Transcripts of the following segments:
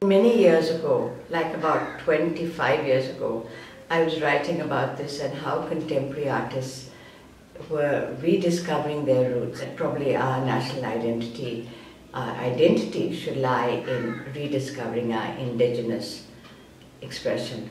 Many years ago, like about 25 years ago, I was writing about this and how contemporary artists were rediscovering their roots. And probably our national identity should lie in rediscovering our indigenous expression.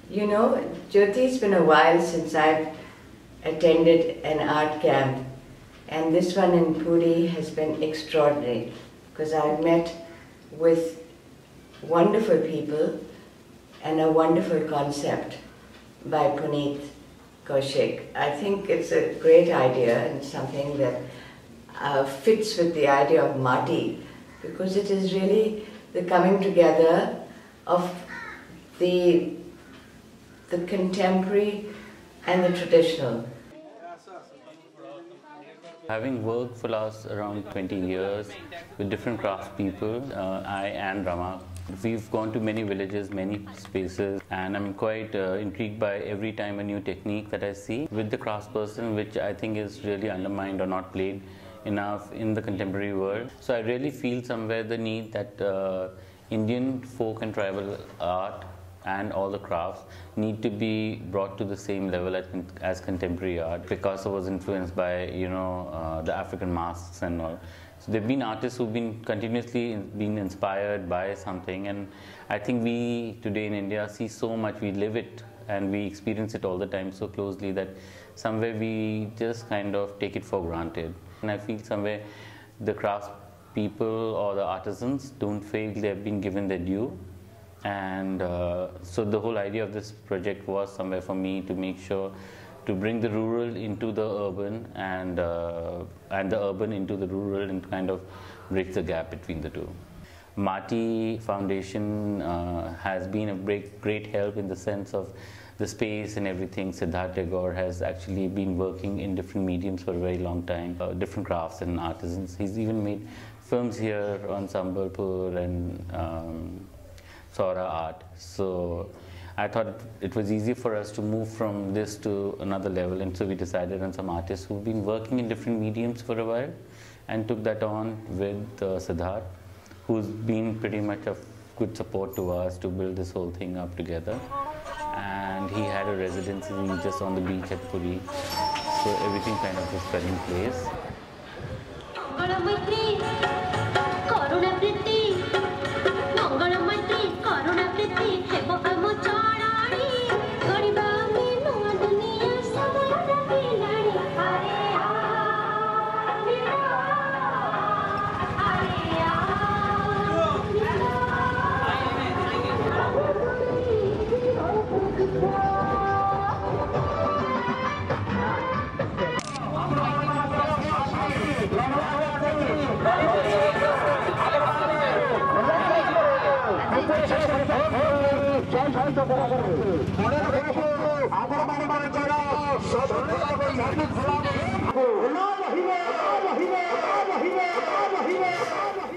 You know, Jyoti, it's been a while since I've attended an art camp, and this one in Puri has been extraordinary because I've met with wonderful people and a wonderful concept by Puneet Kaushik. I think it's a great idea and something that fits with the idea of Mati, because it is really the coming together of the contemporary and the traditional. Having worked for last around 20 years with different craftspeople, I and Rama, we've gone to many villages, many spaces, and I'm quite intrigued by every time a new technique that I see with the craftsperson, which I think is really undermined or not played enough in the contemporary world. So I really feel somewhere the need that Indian folk and tribal art and all the crafts need to be brought to the same level as contemporary art. Picasso was influenced by, the African masks and all. So there have been artists who've been continuously being inspired by something, and I think we today in India see so much, we live it and we experience it all the time so closely that somewhere we just kind of take it for granted. And I feel somewhere the crafts people or the artisans don't feel they've been given their due. And so the whole idea of this project was somewhere for me to make sure to bring the rural into the urban and the urban into the rural and kind of bridge the gap between the two. Mati Foundation has been a great help in the sense of the space and everything. Siddharth Tagore has actually been working in different mediums for a very long time, different crafts and artisans. He's even made films here on Sambalpur and Sora art. So I thought it was easy for us to move from this to another level, and so we decided on some artists who've been working in different mediums for a while and took that on with Siddharth, who's been pretty much of good support to us to build this whole thing up together. And he had a residency just on the beach at Puri, so everything kind of just fell in place.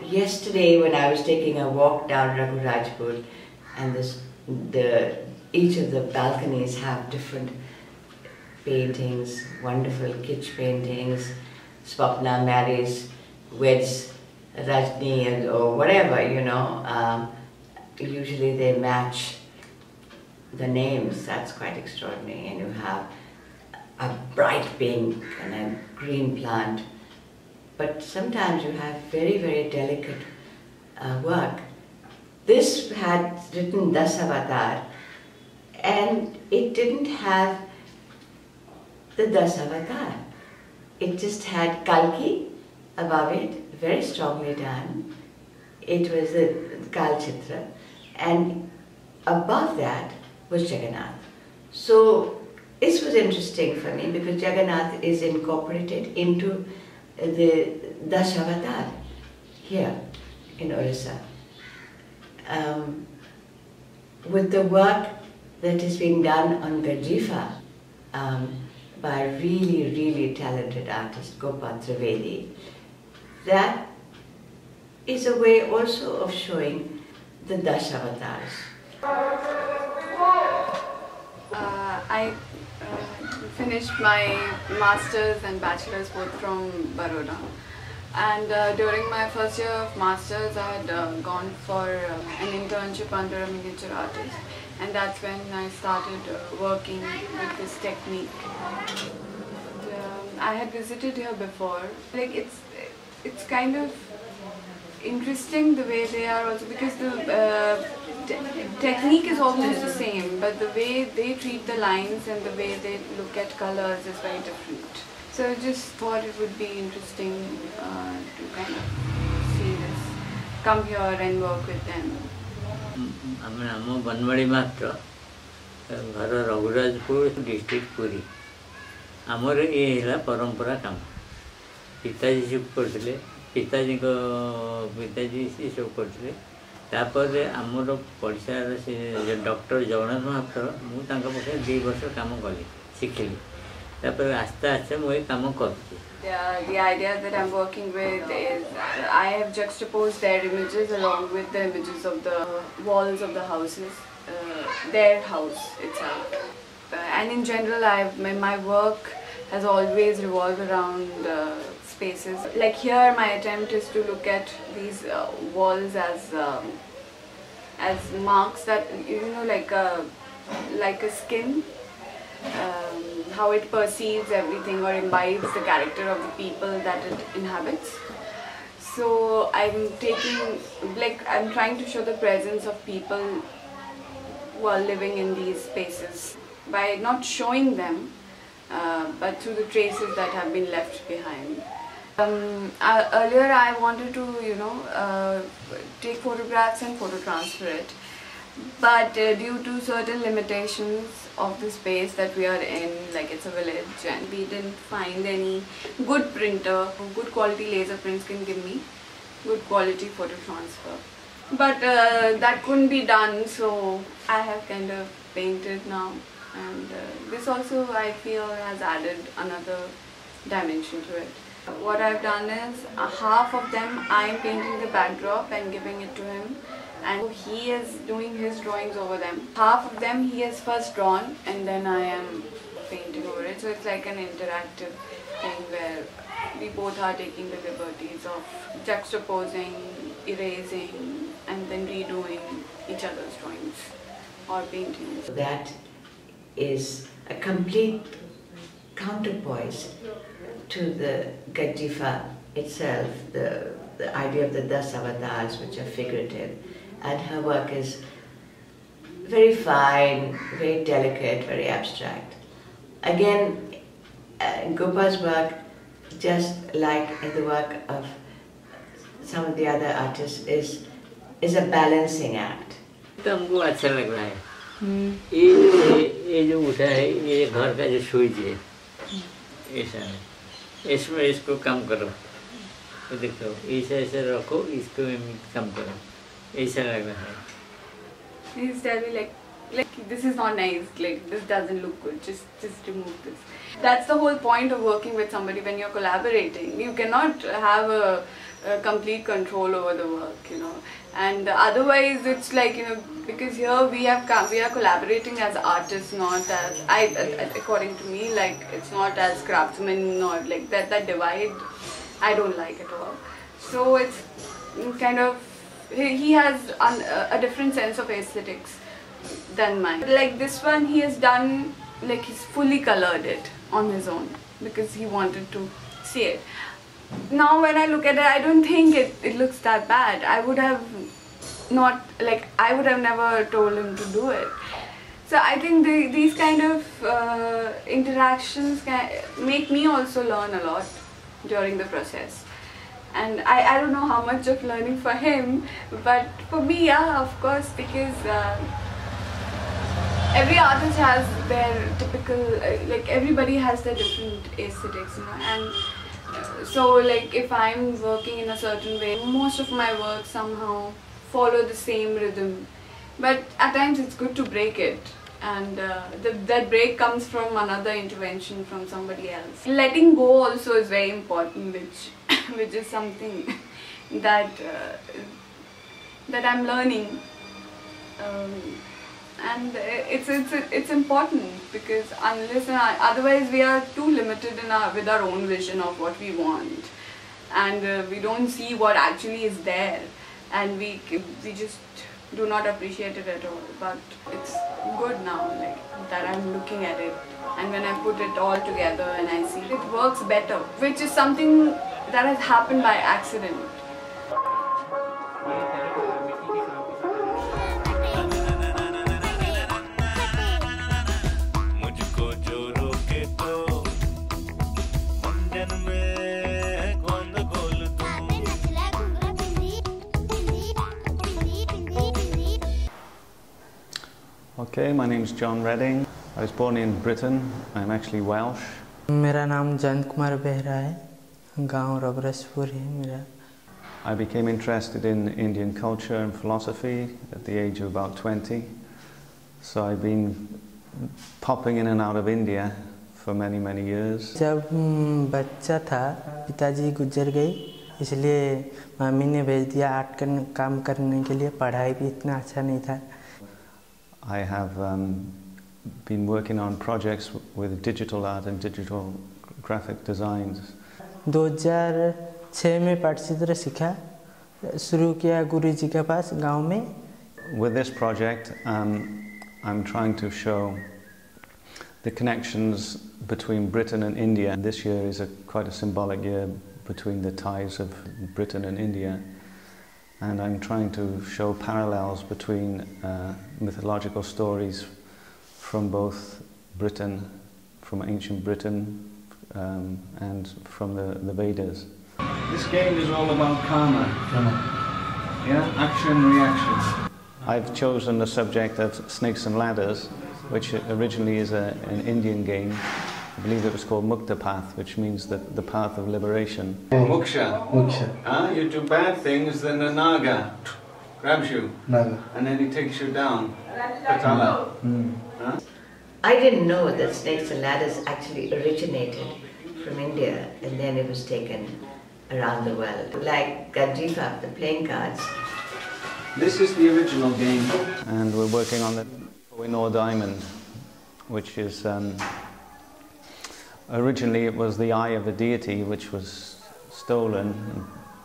Yesterday, when I was taking a walk down Raghurajpur, and each of the balconies have different paintings, wonderful kitsch paintings. Swapna marries, weds Rajni or whatever, usually they match the names. That's quite extraordinary. And you have a bright pink and a green plant. But sometimes you have very, very delicate work. This had written Dasavatar, and it didn't have the Dasavatar. It just had Kalki above it, very strongly done. it was the Kal Chitra, and above that was Jagannath. So this was interesting for me because Jagannath is incorporated into the Dasavatar here in Odisha. With the work that is being done on Gajifa by a really, really talented artist, Gopal Trivedi, that is a way also of showing the Dashavatars. I finished my master's and bachelor's both from Baroda, and during my first year of master's I had gone for an internship under a miniature artist, and that's when I started working with this technique. I had visited here before. Like it's kind of interesting the way they are also, because the technique is almost the same, but the way they treat the lines and the way they look at colors is very different. So I just thought it would be interesting to kind of see this, come here and work with them. I'm Banwadi Master, Ghar Raghurajpur district Puri. आमर ये है परंपरा काम पिताजी सब करते पिताजी को पिताजी से सब करते तापर आमर पड़िशार से डॉक्टर जगन्नाथ महापात्र मुझे 2 वर्ष काम कली शिखली तापर आस्ते आस्ते मुझे काम करती. The idea that I'm working with is I have juxtaposed their images along with the images of the walls of the houses, their house itself. And in general, my work has always revolved around spaces. Like here, my attempt is to look at these walls as marks that, you know, like a skin, how it perceives everything or imbibes the character of the people that it inhabits. So I'm trying to show the presence of people who are living in these spaces, by not showing them, but through the traces that have been left behind. Earlier I wanted to, take photographs and photo transfer it, but due to certain limitations of the space that we are in, like it's a village, and we didn't find any good printer, good quality laser prints can give me good quality photo transfer. But that couldn't be done, so I have kind of painted now. And this also, I feel, has added another dimension to it. What I've done is, half of them I am painting the backdrop and giving it to him, and he is doing his drawings over them. Half of them he has first drawn and then I am painting over it. So it's like an interactive thing where we both are taking the liberties of juxtaposing, erasing, and then redoing each other's drawings or paintings. That is a complete counterpoise to the Gajifa itself, the idea of the 10 avatars, which are figurative, and her work is very fine, very delicate, very abstract. Again, Gopal's work, just like in the work of some of the other artists, is a balancing act. हमको अच्छा लग रहा है ये जो उठा है ये घर का जो स्विच है ऐसा है इसमें इसको काम करो तो देखो ऐसा ऐसा रखो इसको काम करो ऐसा लग रहा है. He's telling me like this is not nice, like this doesn't look good, just remove this. That's the whole point of working with somebody when you're collaborating. You cannot have a complete control over the work, and otherwise it's like, because here we are collaborating as artists, not as, according to me, like it's not as craftsmen, or like that divide I don't like at all. So it's kind of, he has a different sense of aesthetics than mine. Like this one, he has done, like he's fully colored it on his own because he wanted to see it. Now when I look at it, I don't think it looks that bad. I would have never told him to do it. So I think these kind of interactions make me also learn a lot during the process. And I don't know how much of learning for him, but for me, yeah, of course, because every artist has their typical, like everybody has their different aesthetics, you know, and so like if I'm working in a certain way, most of my work somehow follow the same rhythm, but at times it's good to break it, and that break comes from another intervention from somebody else. Letting go also is very important, which is something that I'm learning. And it's important, because unless otherwise we are too limited with our own vision of what we want, and we don't see what actually is there, and we just do not appreciate it at all. But it's good now, like that I'm looking at it, and when I put it all together and I see it works better, which is something that has happened by accident. Okay, my name is John Redding. I was born in Britain. I'm actually Welsh. मेरा नाम जयंत कुमार बेहरा है, गांव रबरसपुर है मेरा. I became interested in Indian culture and philosophy at the age of about 20. So I've been popping in and out of India for many, many years. जब बच्चा था पिताजी गुजर गए, इसलिए मम्मी ने भेज दिया आर्ट काम करने के लिए. पढ़ाई भी इतना अच्छा नहीं था. I have been working on projects with digital art and digital graphic designs. 2006 में पटचित्र सीखा, शुरू किया गुरुजी के पास गांव में. With this project, I'm trying to show the connections between Britain and India. This year is quite a symbolic year between the ties of Britain and India. And I'm trying to show parallels between mythological stories from both Britain, from ancient Britain, and from the Vedas. This game is all about karma. Yeah, action, reaction. I've chosen the subject of snakes and ladders, which originally is an Indian game. I believe it was called Mukta Path, which means the path of liberation. Muksha. Muksha. You do bad things, then the Naga grabs you. Naga. And then he takes you down. Patala. I didn't know that snakes and ladders actually originated from India, and then it was taken around the world. Like Ganjifa, the playing cards. This is the original game. And we're working on the Koh-i-Noor diamond, which is... originally it was the eye of a deity which was stolen and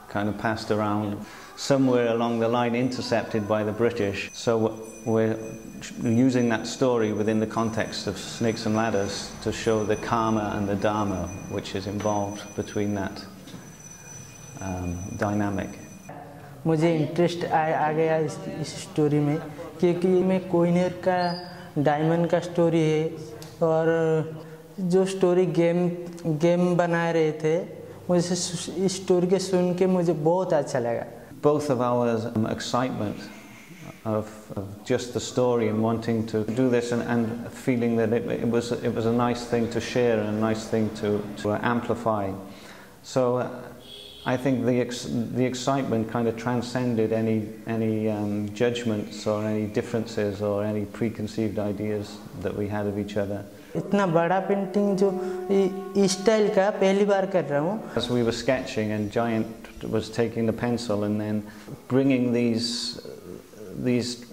kind of passed around. Somewhere along the line intercepted by the British. So we're using that story within the context of snakes and ladders to show the karma and the dharma which is involved between that dynamic. मुझे interest आ गया इस story में, क्योंकि में कोहिनूर का diamond का story है, और जो स्टोरी गेम बना रहे थे, मुझे इस स्टोरी के सुन के मुझे बहुत अच्छा लगा. Both of our excitement of just the story and wanting to do this and feeling that it was a nice thing to share and a nice thing to amplify. So I think the excitement kind of transcended any judgments or any differences or any preconceived ideas that we had of each other. इतना बड़ा painting जो इस style का पहली बार कर रहा हूँ. As we were sketching and Giant was taking the pencil and then bringing these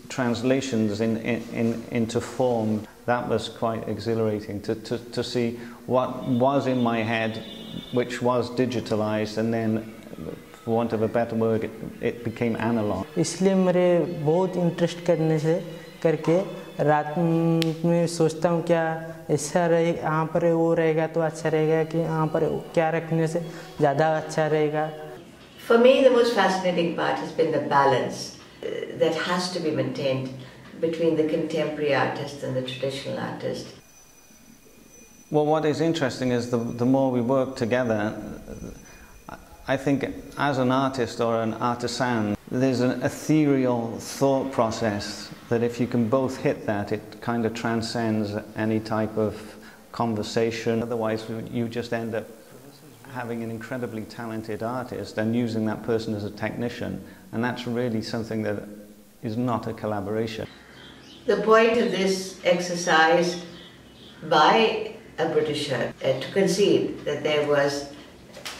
translations into form, that was quite exhilarating to see what was in my head, which was digitalized, and then, for want of a better word, it became analog. इसलिए मेरे बहुत interest करने से करके रात में सोचता हूँ क्या ऐसा रहे, यहाँ पर वो रहेगा तो अच्छा रहेगा, कि यहाँ पर क्या रखने से ज़्यादा अच्छा रहेगा. For me, the most fascinating part has been the balance that has to be maintained between the contemporary artist and the traditional artist. Well, what is interesting is the more we work together, I think as an artist or an artisan, there's an ethereal thought process that if you can both hit that, it kind of transcends any type of conversation. Otherwise, you just end up having an incredibly talented artist and using that person as a technician, and that's really something that is not a collaboration. The point of this exercise by a Britisher to concede that there was,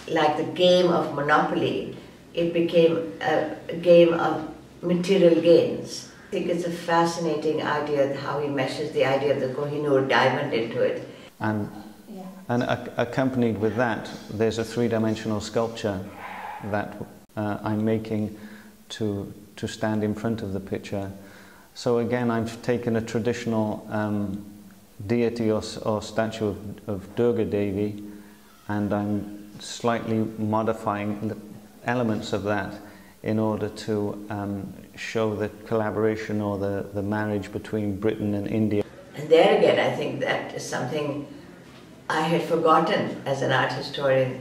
like the game of Monopoly, it became a game of material gains. I think it's a fascinating idea how he meshes the idea of the Kohinoor diamond into it. And accompanied with that, there's a three-dimensional sculpture that I'm making to stand in front of the picture. So again, I've taken a traditional deity or statue of Durga Devi, and I'm slightly modifying the elements of that in order to show the collaboration or the marriage between Britain and India. And there again, I think that is something I had forgotten as an art historian,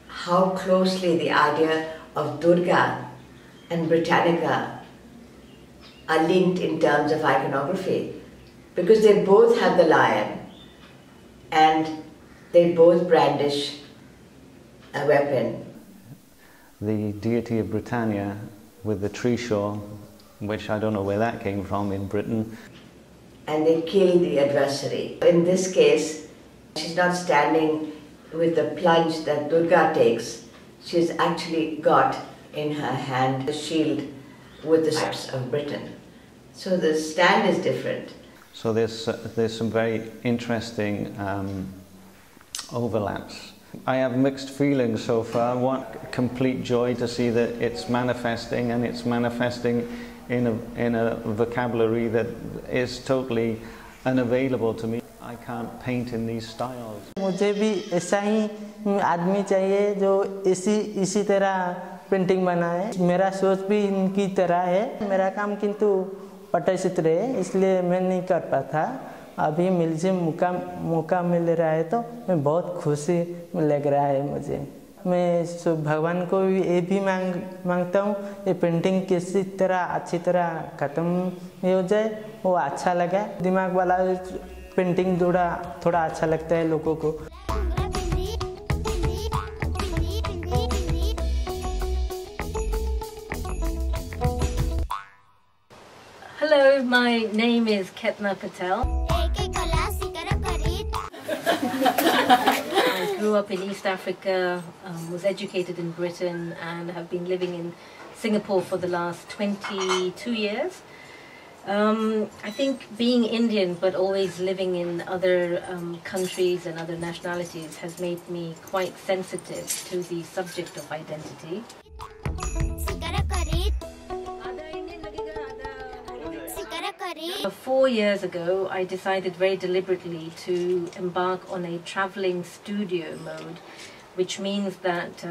how closely the idea of Durga and Britannica are linked in terms of iconography, because they both have the lion and they both brandish a weapon. The deity of Britannia with the tree shawl, which I don't know where that came from in Britain. And they kill the adversary. In this case, she's not standing with the plunge that Durga takes. She's actually got in her hand the shield with the stripes of Britain. So the stand is different. So there's some very interesting overlaps. I have mixed feelings so far. I want complete joy to see that it's manifesting, and it's manifesting in a vocabulary that is totally unavailable to me. I can't paint in these styles. मुझे भी ऐसा ही आदमी चाहिए जो इसी तरह painting बनाए. मेरा सोच भी इनकी तरह है. मेरा काम किंतु पटचित्र है, इसलिए मैं नहीं कर पाता. अभी मुझे मौका मिल रहा है तो मैं बहुत खुशी लग रहा है मुझे. मैं भगवान को ये भी मांगता हूँ ये पेंटिंग किसी तरह अच्छी तरह ख़त्म हो जाए, वो अच्छा लगा. दिमाग वाला पेंटिंग थोड़ा अच्छा लगता है लोगों को. Hello, my name is Ketna Patel. I grew up in East Africa, was educated in Britain, and have been living in Singapore for the last 22 years. I think being Indian but always living in other countries and other nationalities has made me quite sensitive to the subject of identity. 4 years ago, I decided very deliberately to embark on a traveling studio mode, which means that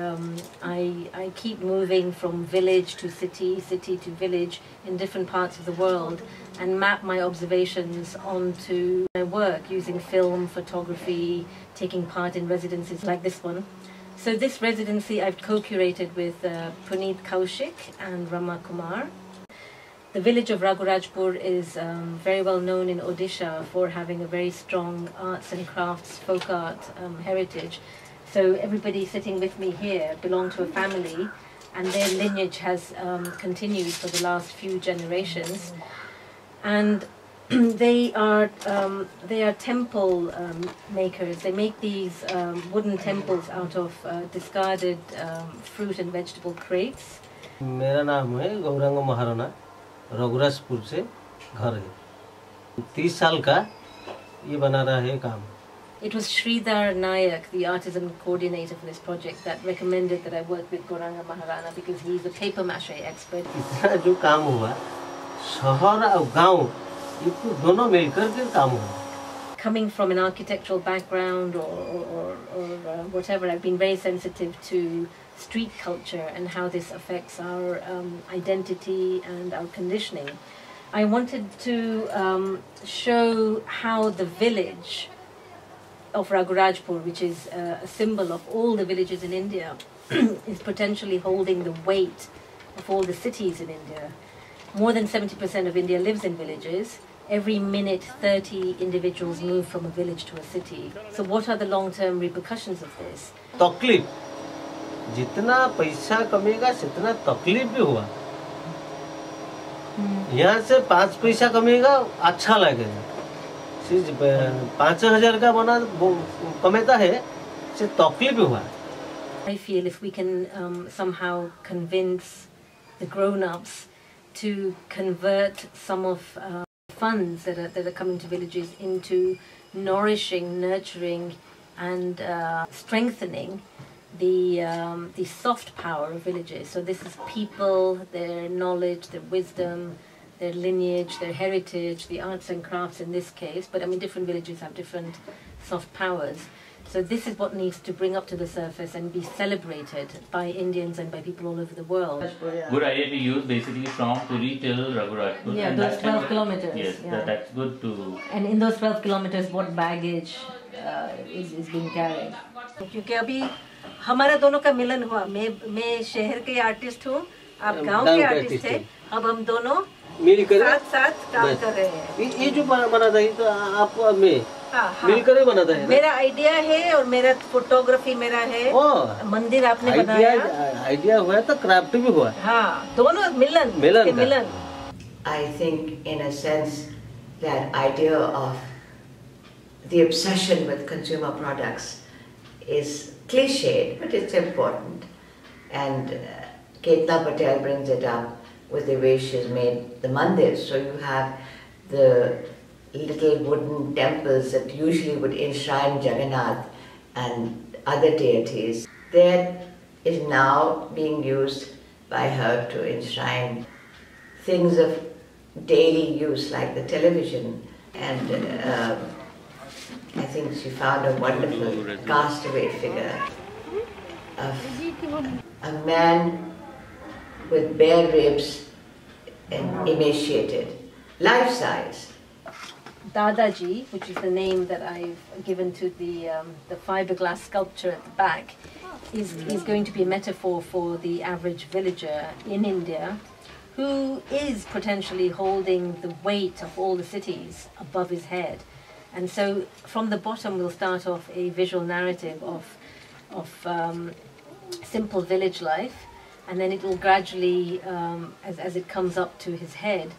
I keep moving from village to city, city to village in different parts of the world, and map my observations onto my work using film, photography, taking part in residencies like this one. So this residency I've co-curated with Puneet Kaushik and Rama Kumar. The village of Raghurajpur is very well known in Odisha for having a very strong arts and crafts, folk art heritage. So everybody sitting with me here belong to a family, and their lineage has continued for the last few generations. And they are temple makers. They make these wooden temples out of discarded fruit and vegetable crates. मेरा नाम है गौरांग महाराणा, रघुराजपुर से घर है. 30 साल का ये बना रहा है काम. It was Sridhar Nayak, the artisan coordinator for this project, that recommended that I work with Gauranga Maharana because he's a paper mache expert. इतना जो काम हुआ, शहर और गांव ये दोनों मिलकर के काम हुआ. Coming from an architectural background or whatever, I've been very sensitive to street culture and how this affects our identity and our conditioning. I wanted to show how the village of Raghurajpur, which is a symbol of all the villages in India, is potentially holding the weight of all the cities in India. More than 70% of India lives in villages. Every minute, 30 individuals move from a village to a city. So what are the long-term repercussions of this? तकलीफ, जितना पैसा कमेगा जितना तकलीफ भी हुआ। यहाँ से 5 पैसा कमेगा अच्छा लगेगा। 5,000 का बना कमेता है, से तकलीफ भी हुआ। I feel if we can somehow convince the grown-ups to convert some of funds that are coming to villages into nourishing, nurturing, and strengthening the soft power of villages. So this is people, their knowledge, their wisdom, their lineage, their heritage, the arts and crafts in this case. But I mean, different villages have different soft powers. So this is what needs to bring up to the surface and be celebrated by Indians and by people all over the world. Good idea to use basically from Puri till Raghuratpur. Yeah, those 12 kilometers. Yes, yeah. that's good to... And in those 12 kilometers, what baggage is being carried? क्योंकि अभी हमारा दोनों का मिलन हुआ, मैं शहर के artist हूँ, आप गांव के आर्टिस्ट थे, अब हम दोनों साथ काम कर रहे हैं। ये जो बना था, तो आप मैं मिलकर ही बनाता है। मेरा आइडिया है और मेरा फोटोग्राफी मेरा है, मंदिर आपने बनाया, आइडिया हुआ तो क्राफ्ट भी हुआ। हाँ, दोनों मिलन। I think in a sense that idea of the obsession with consumer products is cliched, but it's important. And Ketna Patel brings it up with the way she's made the mandirs. So you have the little wooden temples that usually would enshrine Jagannath and other deities. That is now being used by her to enshrine things of daily use like the television. And I think she found a wonderful castaway figure of a man with bare ribs and emaciated, life-size. Dadaji, which is the name that I've given to the fiberglass sculpture at the back, is going to be a metaphor for the average villager in India who is potentially holding the weight of all the cities above his head. And so from the bottom we'll start off a visual narrative of simple village life, and then it will gradually, as it comes up to his head,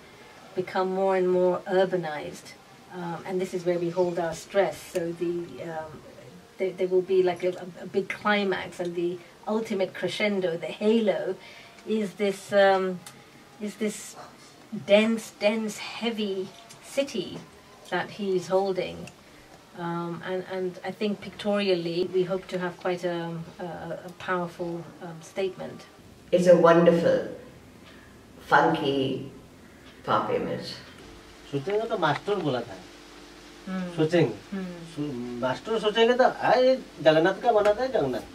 become more and more urbanized. And this is where we hold our stress. So there will be like a big climax, and the ultimate crescendo, the halo, is this dense, heavy city that he's holding. And I think pictorially we hope to have quite a powerful statement. It's a wonderful, funky pop image. सोचेंगे तो master बोला था, सोचेंगे, master सोचेंगे तो आए जगन्नाथ का बना था जगन्नाथ,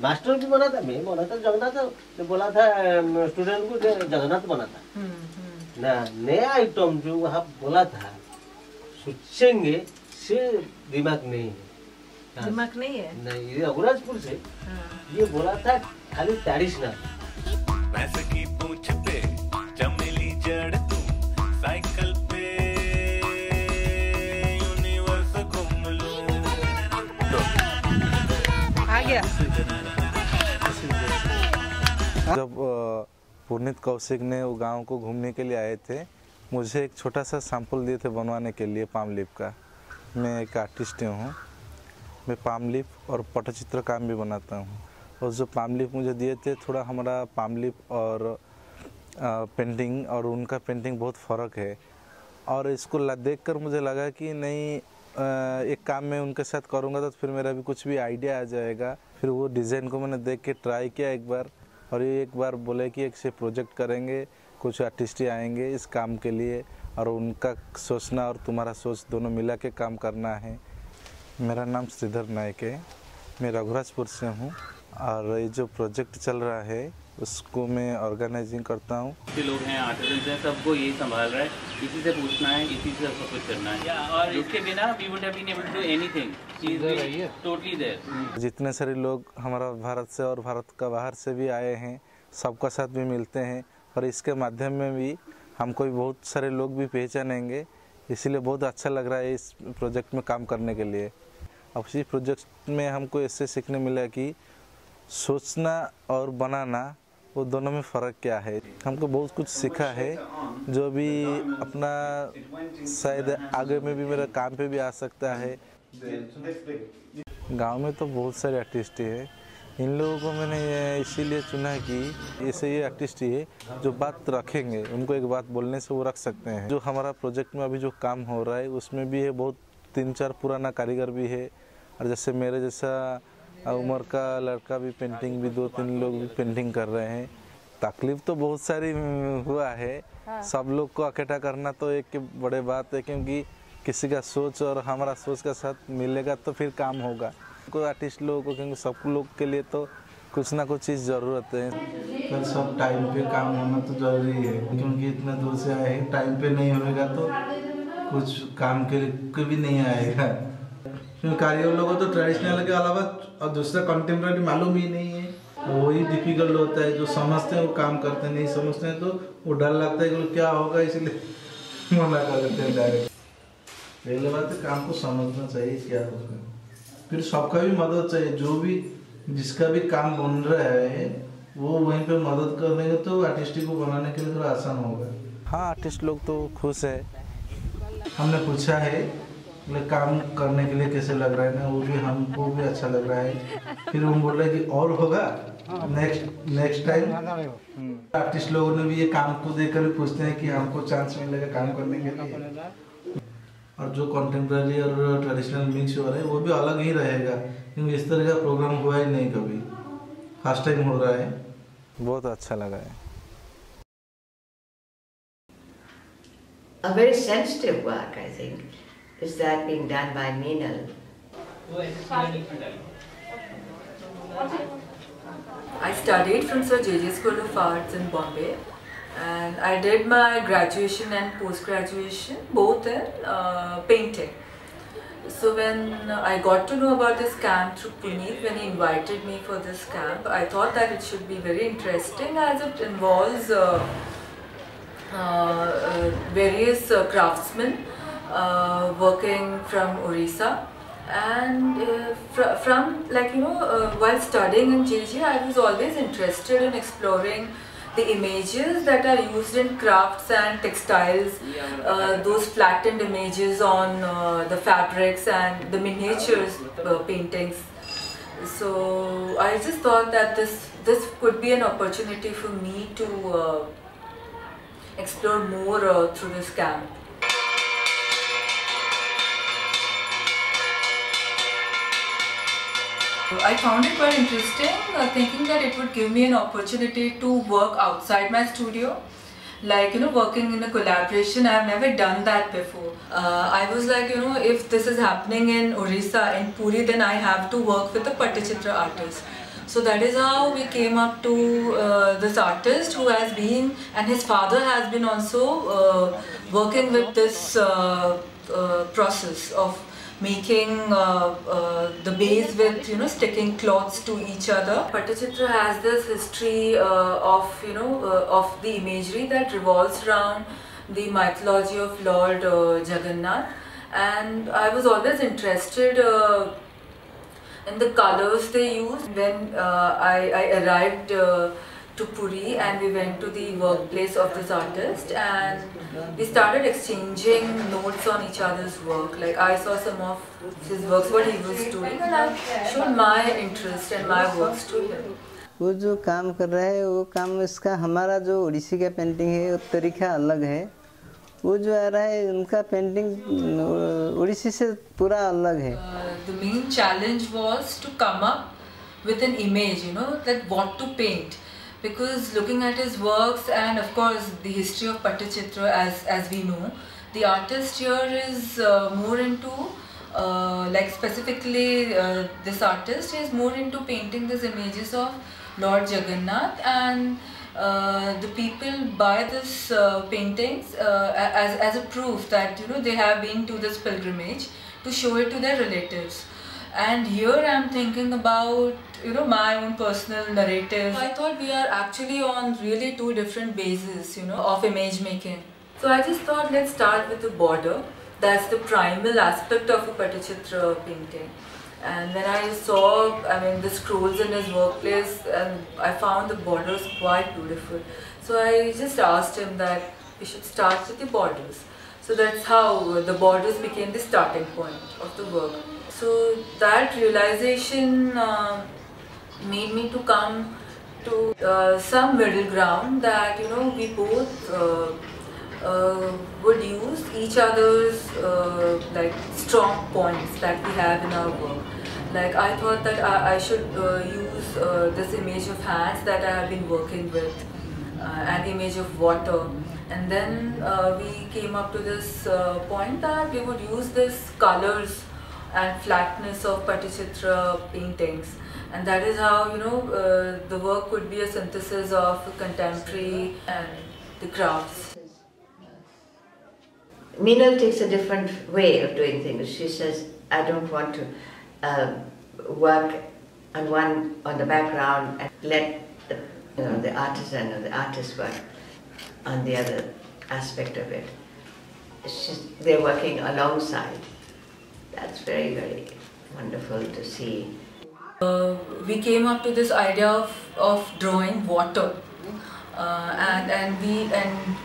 मास्टर भी बना था, मैं बना था जगन्नाथ, तो बोला था स्टूडेंट को जगन्नाथ बना था, ना नया आइटम जो वहाँ बोला था, सोचेंगे से दिमाग नहीं है, नहीं ये रघुराजपुर से ये बोला था खाली 40 ना वैसे की पूछ पे चमेली जड़ तू साइकिल पे यूनिवर्स घूम लूं आ गया। जब पुनीत कौशिक ने वो गांव को घूमने के लिए आए थे, मुझे एक छोटा सा सैंपल दिए थे बनवाने के लिए पाम लीफ का। मैं एक आर्टिस्ट हूँ, मैं पाम लीफ और पटचित्र काम भी बनाता हूँ। और जो पाम लीफ मुझे दिए थे, थोड़ा हमारा पाम लीफ और पेंटिंग और उनका पेंटिंग बहुत फ़र्क है। और इसको देखकर मुझे लगा कि नहीं, एक काम मैं उनके साथ करूँगा तो फिर मेरा भी कुछ भी आइडिया आ जाएगा। फिर वो डिज़ाइन को मैंने देख के ट्राई किया एक बार, और ये एक बार बोले कि एक से प्रोजेक्ट करेंगे, कुछ आर्टिस्ट आएंगे इस काम के लिए, और उनका सोचना और तुम्हारा सोच दोनों मिला के काम करना है। मेरा नाम श्रीधर नायक है, मैं रघुराजपुर से हूँ। और ये जो प्रोजेक्ट चल रहा है उसको मैं ऑर्गेनाइजिंग करता हूँ। जो लोग हैं आर्टिजन्स हैं, सबको यही संभाल रहा है, इसी से पूछना है, इसी से सब कुछ करना है, और इसके बिना we would have been able to do anything. She is totally there. जितने सारे लोग हमारा भारत से और भारत का बाहर से भी आए हैं, सबका साथ भी मिलते हैं और इसके माध्यम में भी हमको भी बहुत सारे लोग भी पहचानेंगे, इसीलिए बहुत अच्छा लग रहा है इस प्रोजेक्ट में काम करने के लिए। अब इस प्रोजेक्ट में हमको इससे सीखने मिला कि सोचना और बनाना वो दोनों में फ़र्क क्या है। हमको बहुत कुछ सीखा है जो भी अपना शायद आगे में भी मेरा काम पे भी आ सकता है। गांव में तो बहुत सारे आर्टिस्ट हैं, इन लोगों को मैंने इसीलिए चुना कि ऐसे ये आर्टिस्ट ही है जो बात रखेंगे, उनको एक बात बोलने से वो रख सकते हैं। जो हमारा प्रोजेक्ट में अभी जो काम हो रहा है उसमें भी है बहुत 3-4 पुराना कारीगर भी है, और जैसे मेरे जैसा उम्र का लड़का भी पेंटिंग भी 2-3 लोग भी पेंटिंग कर रहे हैं। तकलीफ तो बहुत सारी हुआ है, सब लोग को इकट्ठा करना तो एक बड़े बात है, क्योंकि किसी का सोच और हमारा सोच का साथ मिलेगा तो फिर काम होगा। कोई आर्टिस्ट लोगों को, क्योंकि सब लोग के लिए तो कुछ ना कुछ चीज़ ज़रूरत है। पर सब टाइम पे काम होना तो ज़रूरी है, क्योंकि इतना दूर से आए हैं, टाइम पे नहीं होगा तो कुछ काम के भी नहीं आएगा। क्योंकि कारीगर लोगों को तो ट्रेडिशनल के अलावा और दूसरा कंटेम्प्रेरी मालूम ही नहीं है, वही डिफिकल्ट होता है। जो समझते हैं वो काम करते नहीं समझते हैं तो वो डर लगता है कि क्या होगा, इसलिए मना कर देते हैं डायरेक्ट। पहले बात है काम को समझना चाहिए क्या होगा, फिर सबका भी मदद चाहिए। जो भी जिसका भी काम बन रहा है वो वहीं पे मदद कर देंगे तो आर्टिस्ट को बनाने के लिए थोड़ा आसान होगा। हाँ, आर्टिस्ट लोग तो खुश है। हमने पूछा है काम करने के लिए कैसे लग रहा है ना, वो भी हमको भी अच्छा लग रहा है। फिर हम बोल रहे कि और होगा नेक्स्ट टाइम। आर्टिस्ट लोगों ने भी ये काम को देखकर भी पूछते हैं कि हमको चांस मिलेगा काम करने के लिए। और जो कंटेम्प्रेरी और ट्रेडिशनल मिक्स हो रहा है वो भी अलग ही रहेगा, क्योंकि इस तरह का प्रोग्राम हुआ ही नहीं कभी, फर्स्ट टाइम हो रहा है। बहुत अच्छा लगा है। A very sensitive work, I think, is that being done by Meenal. I studied from Sir J.J. School of Arts in Bombay, and I did my graduation and post-graduation both in painting. So when I got to know about this camp through Puneet, when he invited me for this camp, I thought that it should be very interesting as it involves various craftsmen working from Odisha, and from while studying in JJ, I was always interested in exploring the images that are used in crafts and textiles, those flattened images on the fabrics and the miniatures paintings. So I just thought that this could be an opportunity for me to explore more through this camp. I found it quite interesting, thinking that it would give me an opportunity to work outside my studio, like working in a collaboration. I have never done that before. I was like, if this is happening in Odisha, in Puri, then I have to work with a Pattachitra artist. So that is how we came up to this artist who has been, and his father has been also working with this process of making the base with sticking cloths to each other. Pattachitra has this history of the imagery that revolves around the mythology of Lord Jagannath, and I was always interested in the colors they use. When I arrived to Puri and we went to the workplace of this artist, and we started exchanging notes on each other's work. Like I saw some of his works, what he was doing, and I showed my interest and my works to him. वो जो काम कर रहा है वो काम इसका हमारा जो ओडिसी का पेंटिंग है वो तरीका अलग है। वो जो आ रहा है उनका पेंटिंग ओडिसी से पूरा अलग है। The main challenge was to come up with an image, that what to paint. Because looking at his works and of course the history of Pattachitra as we know, the artist here is more into, like specifically this artist is more into painting these images of Lord Jagannath, and the people buy this paintings as a proof that they have been to this pilgrimage to show it to their relatives. And here I am thinking about my own personal narrative. I thought we are actually on really two different bases of image making. So I just thought, let's start with the border. That's the primal aspect of a Patichitra painting. And when I saw, the scrolls in his workplace, and I found the borders quite beautiful. So I just asked him that we should start with the borders. So that's how the borders became the starting point of the work. So that realization made me to come to some middle ground that we both would use each other's like strong points that we have in our work. Like I thought that I should use this image of hands that I have been working with, an image of water, and then we came up to this point that we would use this colors and flatness of Patichitra paintings, and that is how the work could be a synthesis of contemporary and the crafts. Meenal takes a different way of doing things. She says, I don't want to work on the background and let the artisan or the artist work on the other aspect of it. They're working alongside. That's very, very wonderful to see. We came up to this idea of drawing water. And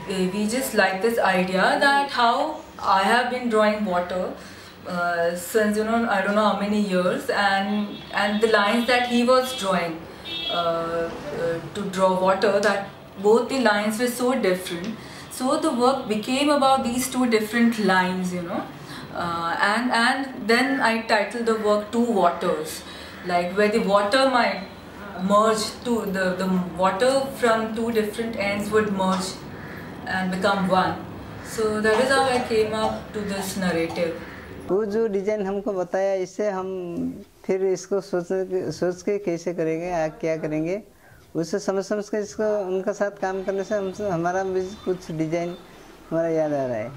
we just like this idea that how I have been drawing water since I don't know how many years, and the lines that he was drawing to draw water, that both the lines were so different. So the work became about these two different lines, and then I titled the work Two Waters, like where the water might merge to the water from two different ends would merge and become one. So that is how I came up to this narrative. वो जो design हमको बताया, इससे हम फिर इसको सोच के कैसे करेंगे, क्या करेंगे, उससे समझ के इसको उनका साथ काम करने से हमारा भी कुछ डिजाइन हमारा याद आ रहा है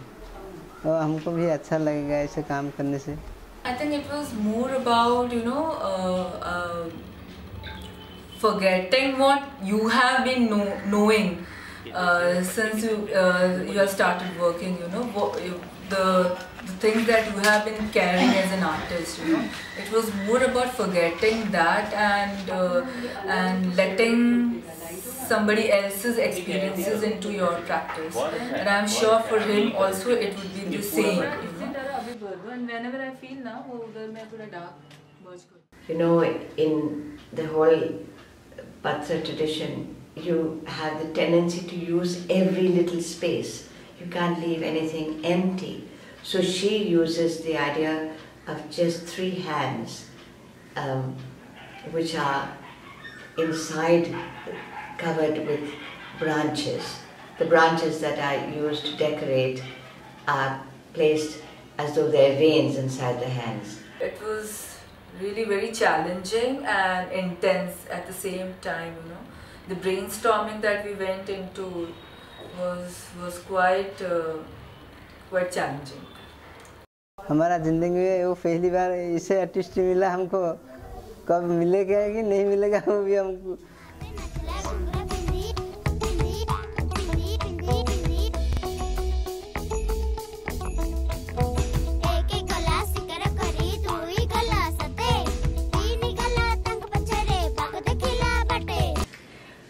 और हमको भी अच्छा लगेगा ऐसे काम करने से. I think it was more about forgetting what you have been knowing since you have started working. The things that you have been carrying as an artist. It was more about forgetting that and letting somebody else's experiences into your practice. And I'm sure for him also it would be the same. And whenever I feel now, in the whole Patra tradition, you have the tendency to use every little space. You can't leave anything empty. So she uses the idea of just three hands, which are inside covered with branches. The branches that are used to decorate are placed as though they're veins inside the hands. It was really very challenging and intense at the same time. The brainstorming that we went into was quite challenging. हमारा जिंदगी में वो पहली बार इसे artist मिला हमको, कब मिलेगा कि नहीं मिलेगा वो भी हमको.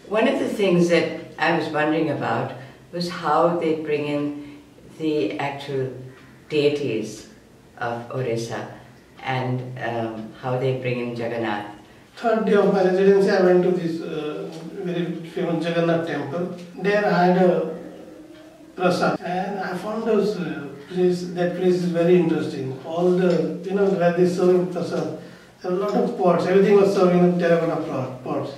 One of the things that I was wondering about was how they bring in the actual deities of Odisha and how they bring in Jagannath. Third day of my residency, I went to this very famous Jagannath temple. There I had a prasad, and I found that place is very interesting. All the, where they serve prasad, there were a lot of pots, everything was served in terracotta pots.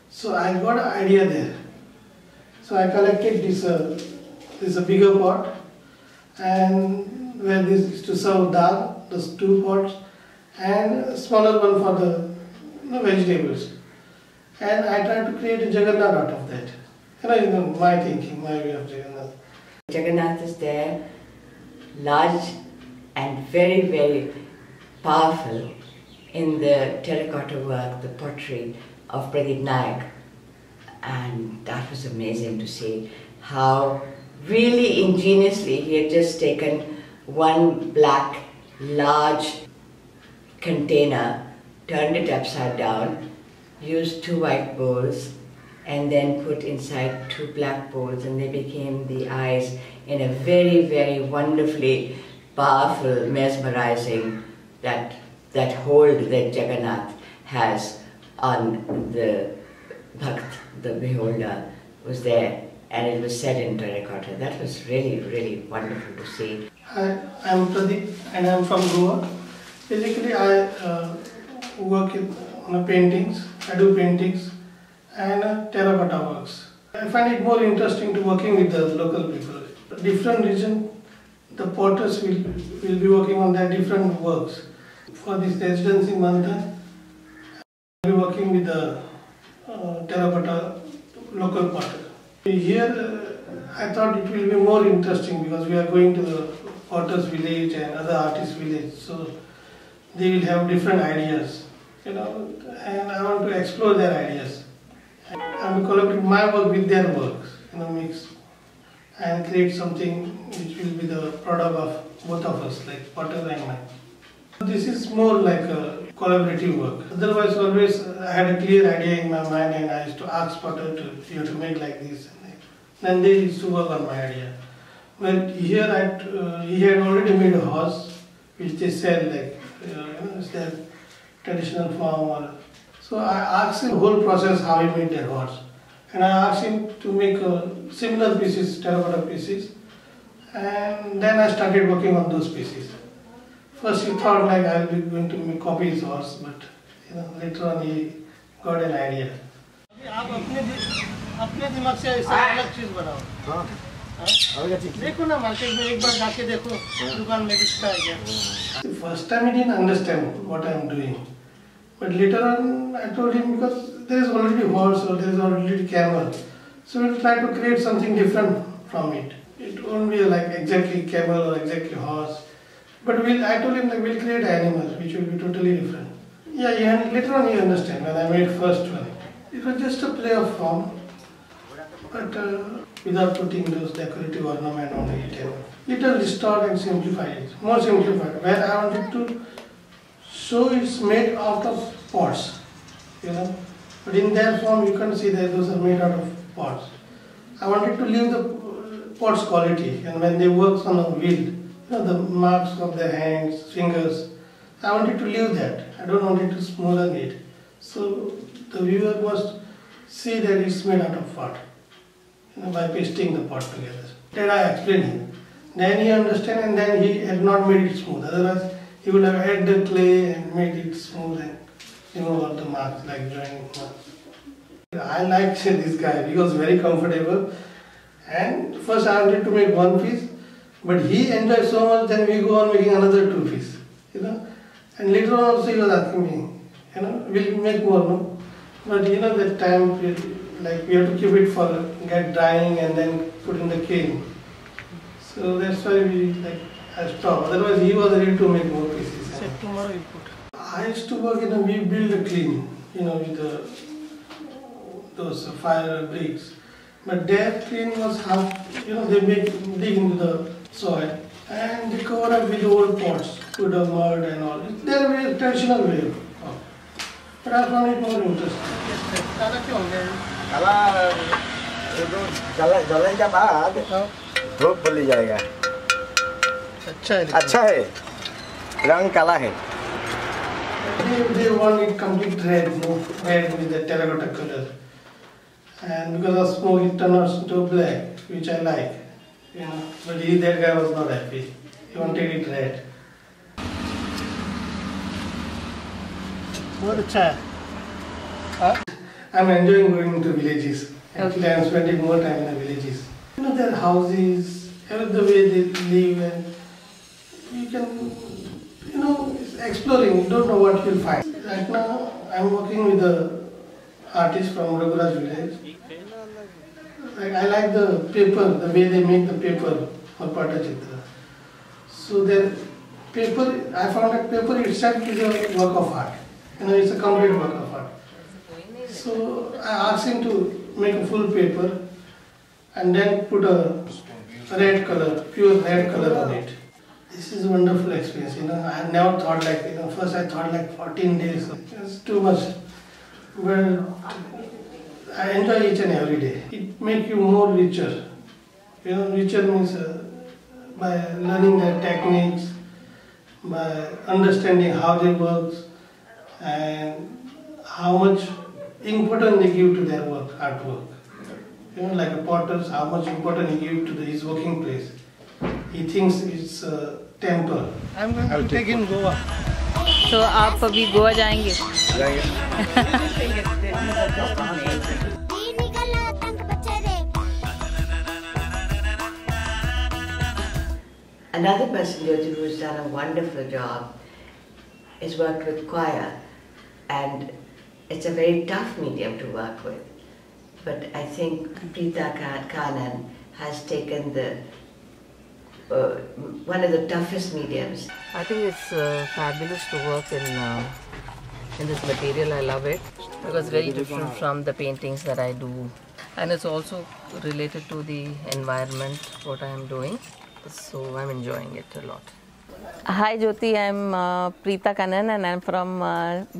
So I got an idea there. So I collected this a bigger pot, and where this is to serve dal, those two pots, and a smaller one for the vegetables. and I try to create a Jagannath out of that. You know, my thinking, my way of Jagannath. Jagannath is there, large and very, very powerful in the terracotta work, the pottery of Pradeep Nayak. And that was amazing to see how really ingeniously he had just taken one black, large container, turned it upside down, used 2 white bowls, and then put inside 2 black bowls, and they became the eyes in a very, very wonderfully powerful, mesmerizing that hold that Jagannath has on the Bhakt, the beholder, was there, and it was set in terracotta. That was really, really wonderful to see. Hi, I'm Pradeep and I'm from Goa. Basically, I work on paintings. I do paintings and terracotta works. I find it more interesting to working with the local people. Different region, the potters will be working on their different works. For this residency in Manthan, I will be working with the terracotta local potter. Here, I thought it will be more interesting because we are going to the potter's village and other artists' village, so they will have different ideas, and I want to explore their ideas. I want to collaborate my work with their works, mix and create something which will be the product of both of us, like potter and mine. This is more like a collaborative work. Otherwise, always I had a clear idea in my mind, and I used to ask potter you have to make like this. Then they used to work on my idea. But here he had already made a horse, which they sell, like, it's their traditional form. So I asked him the whole process how he made that horse. And I asked him to make similar pieces, terracotta pieces. And then I started working on those pieces. First he thought like I will be going to copy his horse, but later on he got an idea. अपने दिमाग से ऐसा अलग चीज बनाओ। देखो ना market में एक बार जाके देखो दुकान में बिकता है क्या। First time he didn't understand what I am doing, but later on I told him because there is already horse or there is already camel, so we will try to create something different from it. It won't be like exactly camel or exactly horse, but I told him that we'll create animals which will be totally different. Yeah, later on he understand when I made first one. It was just a play of form. But without putting those decorative ornament on it, little distort and simplify it, more simplified. Where I wanted to show it's made out of pots, but in their form you can't see that those are made out of pots. I wanted to leave the pot's quality, and when they work on a wheel, the marks of their hands, fingers, I wanted to leave that. I don't want it to smoothen it. So the viewer must see that it's made out of pot. By pasting the pot together. Then I explained him. Then he understand, and then he had not made it smooth. Otherwise, he would have added the clay and made it smooth and remove all the marks, like joining marks. I liked this guy. He was very comfortable. And first I wanted to make one piece, but he enjoyed so much, then we go on making another 2 pieces. And later on also he was asking me, we'll make more, no? But that time, like we have to keep it for get drying and then put in the kiln. So that's why I stopped. Otherwise he was ready to make more pieces. So tomorrow you put. I used to work we build a kiln, with those fire bricks. But their kiln was half, they dig into the soil and they cover up with old pots, put the mud and all. They're a very traditional way. But I found it more interesting. जलने के बाद धूप खुल जाएगा। अच्छा है, रंग काला है। They want it complete red, red with the terracotta color. And because of smoke, it turns into black, which I like. But that guy was not happy. He wanted it red. बहुत अच्छा है। I'm enjoying going to villages. Actually, I'm spending more time in the villages. Their houses, the way they live, and you can, exploring. You don't know what you'll find. Right now, I'm working with the artist from Raguraj village. I like the paper, the way they make the paper for Patachitra. So the paper, I found that paper itself is a work of art. It's a complete work of art. So I asked him to make a full paper and then put a red color, pure red color on it. This is a wonderful experience. I had never thought like, first I thought like 14 days. It's too much. But I enjoy each and every day. It makes you more richer. Richer means by learning their techniques, by understanding how they work, and how much importance they give to their work, artwork. Like a potter, how much importance he gives to his working place. He thinks it's a temple. I'm going to take in Goa. So आप अभी गोवा जाएंगे? Another person, Jyoti, who's done a wonderful job is worked with choir, and it's a very tough medium to work with. But I think Preeta Kanan has taken the one of the toughest mediums. I think it's fabulous to work in this material. I love it because it's very different from the paintings that I do, and it's also related to the environment what I am doing. So I'm enjoying it a lot. Hi Jyoti, I'm Preeta Kanan and I'm from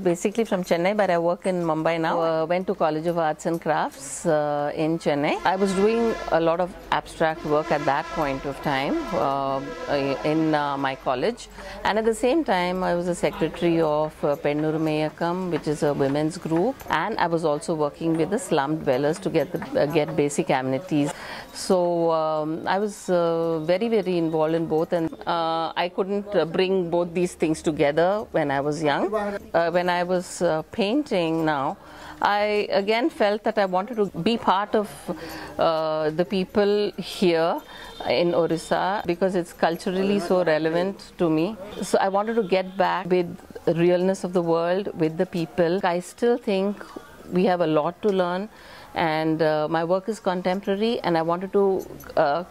basically from Chennai, but I work in Mumbai now. Went to College of Arts and Crafts in Chennai. I was doing a lot of abstract work at that point of time in my college, and at the same time I was a secretary of Pennur Meyakam, which is a women's group, and I was also working with the slum dwellers to get basic amenities. So I was very involved in both, and I couldn't bring both these things together when I was young. When I was painting now, I again felt that I wanted to be part of the people here in Odisha because it's culturally so relevant to me. So I wanted to get back with the realness of the world, with the people. I still think we have a lot to learn. And my work is contemporary, and I wanted to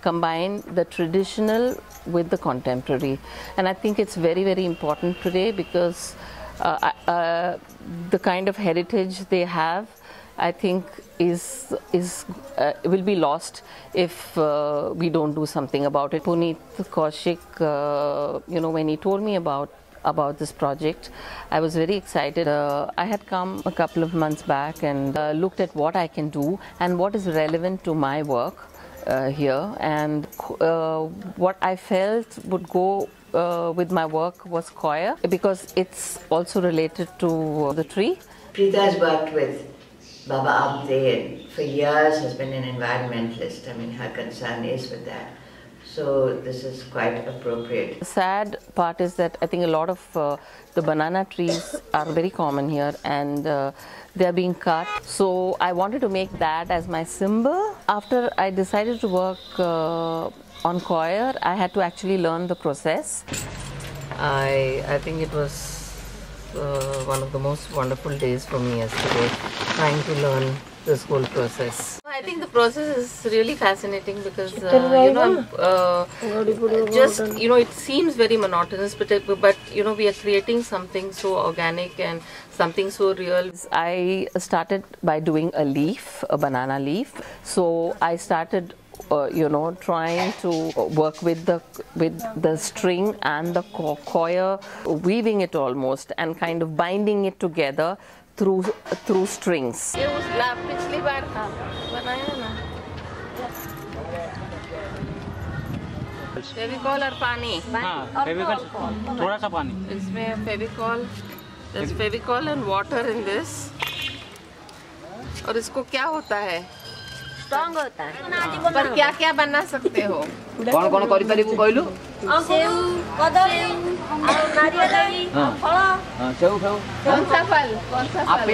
combine the traditional with the contemporary. And I think it's very important today because the kind of heritage they have, I think, will be lost if we don't do something about it. Puneet Kaushik, when he told me about this project, I was very excited. I had come a couple of months back and looked at what I can do and what is relevant to my work here, and what I felt would go with my work was choir because it's also related to the tree. Preeta has worked with Baba Abde and for years has been an environmentalist. I mean, her concern is with that. So this is quite appropriate. The sad part is that I think a lot of the banana trees are very common here, and they are being cut. So I wanted to make that as my symbol. After I decided to work on choir, I had to actually learn the process. I think it was one of the most wonderful days for me yesterday, trying to learn this whole process. I think the process is really fascinating because it seems very monotonous, but we are creating something so organic and something so real. I started by doing a leaf, a banana leaf. So I started trying to work with the string and the coir, weaving it almost and kind of binding it together through strings. Fevicol और पानी. फेविकॉल थोड़ा सा पानी. इसमें Fevicol, there's Fevicol and water in this. और इसको क्या होता है? स्ट्रॉन्ग होता है. पर क्या क्या बना सकते हो? कौन कौन करी तारी को कहलु? सेव, कदली, नारियल, फल. सेव. कौन सा फल? कौन सा फल?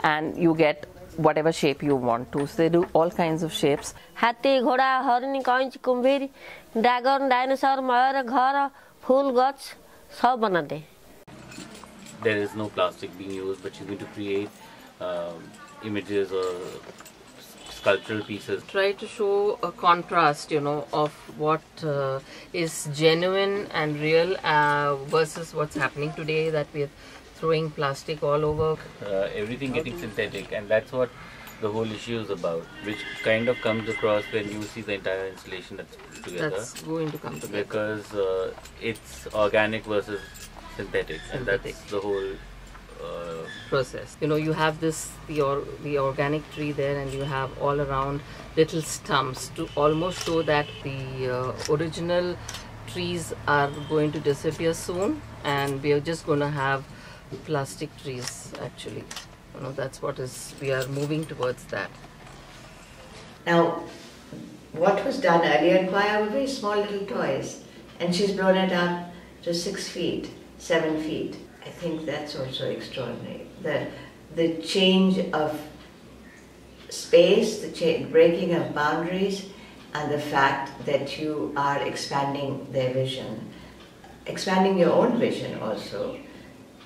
And you get whatever shape you want to. So they do all kinds of shapes. हाथी, घोड़ा, हरिणी, कंच, कुम्भीर, ड्रैगन, डायनासोर, मयूर, घर, फूल, गछ सब बना दे. There is no plastic being used, but you're going to create images or sculptural pieces. Try to show a contrast, of what is genuine and real versus what's happening today, that we're throwing plastic all over. Everything getting synthetic, and that's what the whole issue is about, which kind of comes across when you see the entire installation that's put together. That's going to come together. Because it's organic versus synthetic, and that's the whole process. You have the organic tree there, and you have all around little stumps to almost show that the original trees are going to disappear soon, and we are just going to have plastic trees actually. That's what we are moving towards that. Now, what was done earlier in choir were very small little toys, and she's blown it up to 6 feet, 7 feet. I think that's also extraordinary. The change of space, the breaking of boundaries, and the fact that you are expanding their vision, expanding your own vision also.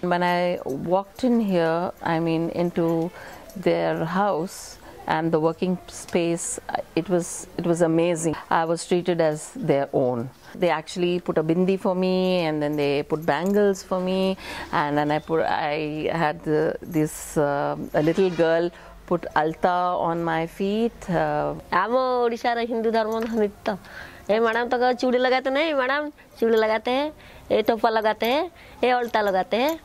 When I walked in here, into their house and the working space, it was amazing. I was treated as their own. They actually put a bindi for me, and then they put bangles for me, and then I had a little girl put alta on my feet. हम ओडिशा रे हिंदू धर्म नृत्य ए madam तो चूड़ी लगाते नहीं, madam चूड़ी लगाते हैं, ये टोपा लगाते हैं, ये उल्टा लगाते हैं.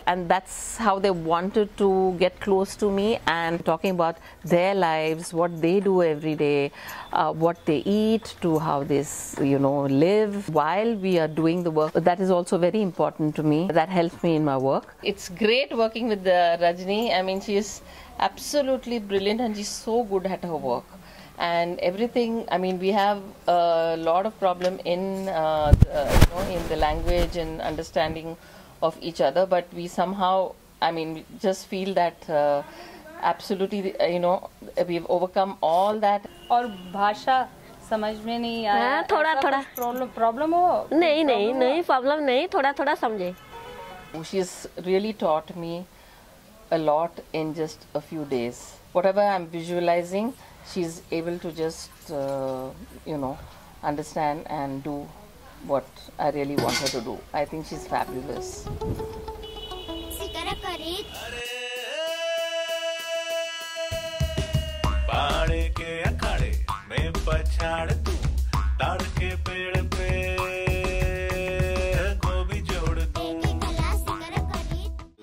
And that's how they wanted to get close to me, and talking about their lives, what they do every day, what they eat, to how they live while we are doing the work. That is also very important to me. That helps me in my work. It's great working with Rajni. She is absolutely brilliant, and she's so good at her work. And everything, we have a lot of problem in the language and understanding of each other, but we somehow, just feel that absolutely, we've overcome all that. और भाषा समझ में नहीं आया, थोड़ा problem हो? नहीं problem नहीं, थोड़ा समझे. She's really taught me a lot in just a few days. Whatever I'm visualizing, she's able to just, understand and do what I really want her to do. I think she's fabulous.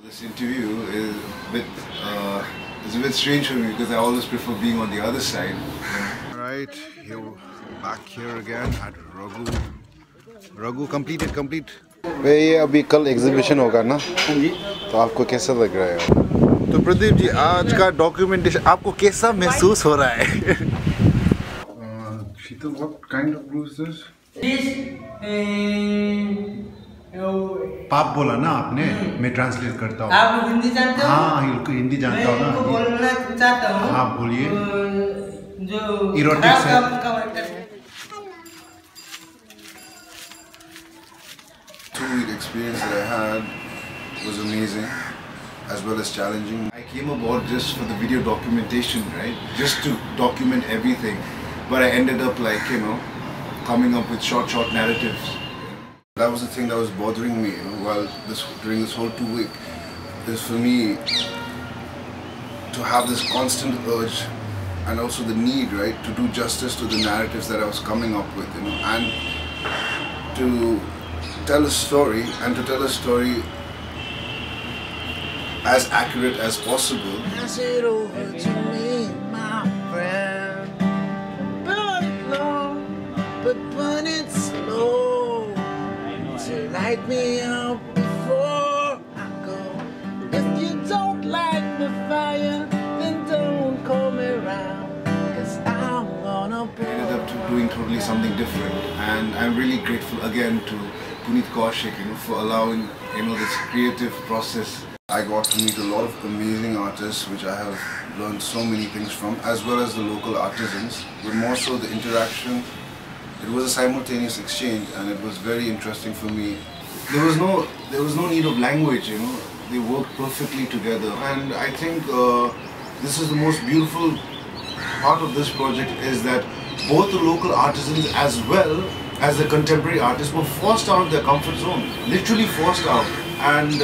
This interview is a bit strange for me because I always prefer being on the other side. Right, back here again at Raghu complete. ये अभी कल exhibition होगा ना, तो आपको कैसा लग रहा है? तो प्रदीप जी, आज का डॉक्यूमेंटेशन आपको कैसा महसूस हो रहा है? Sheetal, what kind of blue is this? पाप बोला ना आपने, मैं ट्रांसलेट करता हूँ. आप हिंदी जानते हो? हाँ, हिंदी जानता हूँ ना. मैं बोलना चाहता हूँ. हाँ, बोलिए. जो इरोटिक से. The experience that I had was amazing, as well as challenging. I came aboard just for the video documentation, right? Just to document everything, but I ended up coming up with short narratives. That was the thing that was bothering me, during this whole 2 week, is for me to have this constant urge and also the need, right, to do justice to the narratives that I was coming up with, and to tell a story, and to tell a story as accurate as possible. Pass it over to me, my friend. Burn it low, but burn it slow. To light me up before I go. If you don't like the fire, then don't come around, 'cause I'm gonna burn. I ended up doing totally something different, and I'm really grateful again to Puneet Kaushik, for allowing this creative process. I got to meet a lot of amazing artists, which I have learned so many things from, as well as the local artisans. But more so the interaction. It was a simultaneous exchange, and it was very interesting for me. There was no need of language, they work perfectly together. And I think this is the most beautiful part of this project, is that both the local artisans as well as the contemporary artists were forced out of their comfort zone, literally forced out. And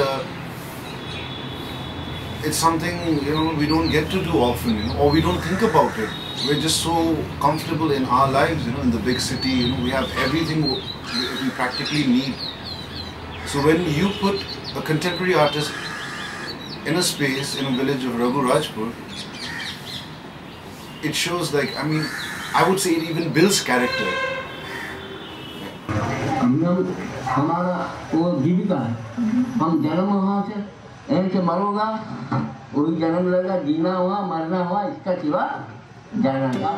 it's something, you know, we don't get to do often, you know, or we don't think about it. We're just so comfortable in our lives, you know, in the big city, you know, we have everything we practically need. So when you put a contemporary artist in a space, in a village of Raghurajpur, it shows, like, I mean, I would say it even builds character. हमारा वो जीविका है, हम जन्म वहाँ से ऐसे मरोगा, वही जन्म लेगा, जीना हुआ मरना हुआ, इसका सिवा जाना नहीं।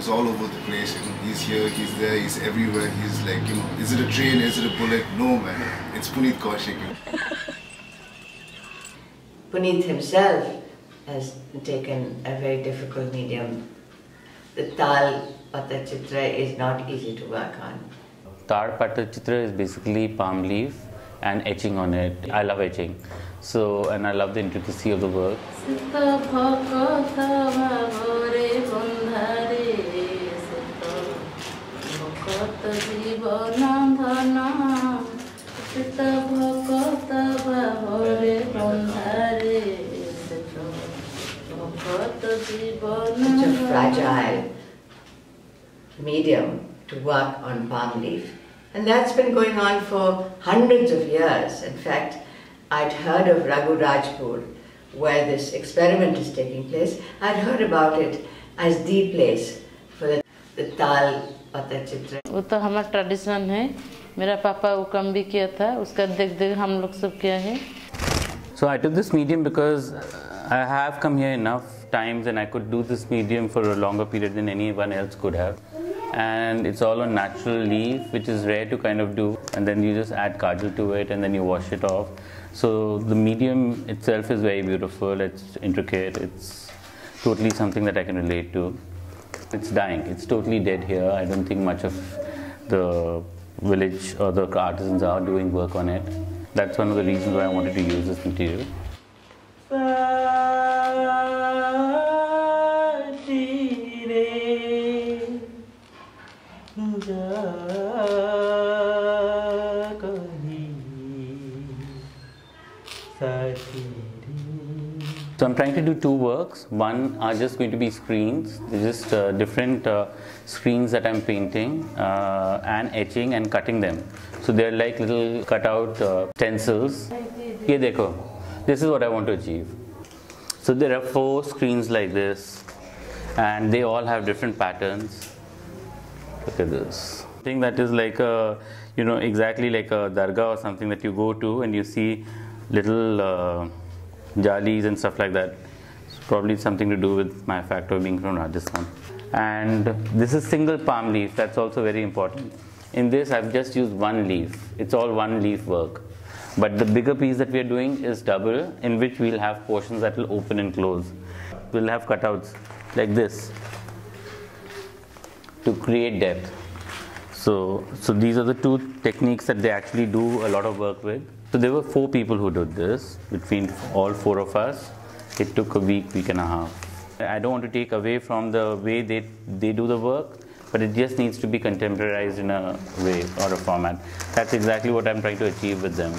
It's all over the place, you know. He's here, he's there, he's everywhere. He's like, you know, is it a train, is it a bullet? No, man, it's Puneet Kaushik. Puneet himself has taken a very difficult medium. The Tal Patachitra is not easy to work on. Tar Patachitra is basically palm leaf and etching on it. I love etching. So, and I love the intricacy of the work. Such a fragile medium to work on palm leaf. And that's been going on for hundreds of years. In fact, I'd heard of Raghurajpur, where this experiment is taking place. I'd heard about it as the place for the Tal Patachitra. वो तो हमारा tradition है, मेरा पापा वो काम भी किया था, उसका देख देख हम लोग सब किया है. So I took this medium because I have come here enough times and I could do this medium for a longer period than anyone else could have. And it's all on natural leaf, which is rare to kind of do, and then you just add kajal to it and then you wash it off. So the medium itself is very beautiful, it's intricate, it's totally something that I can relate to. It's dying, it's totally dead here. I don't think much of the village or the artisans are doing work on it. That's one of the reasons why I wanted to use this material. So I'm trying to do two works. One are just going to be screens. They're just different screens that I'm painting and etching and cutting them. So they're like little cutout stencils. Ye dekho. This is what I want to achieve. So there are 4 screens like this, and they all have different patterns. Look at this. I think that is like a, you know, exactly like a dargah or something that you go to and you see little jalis and stuff like that. It's probably something to do with my factor being from Rajasthan. And this is single palm leaf. That's also very important. In this, I've just used one leaf. It's all one leaf work. But the bigger piece that we are doing is double, in which we'll have portions that will open and close. We'll have cutouts like this to create depth. So these are the 2 techniques that they actually do a lot of work with. So there were 4 people who did this, between all 4 of us. It took a week, week and a half. I don't want to take away from the way they do the work, but it just needs to be contemporarized in a way or a format. That's exactly what I'm trying to achieve with them.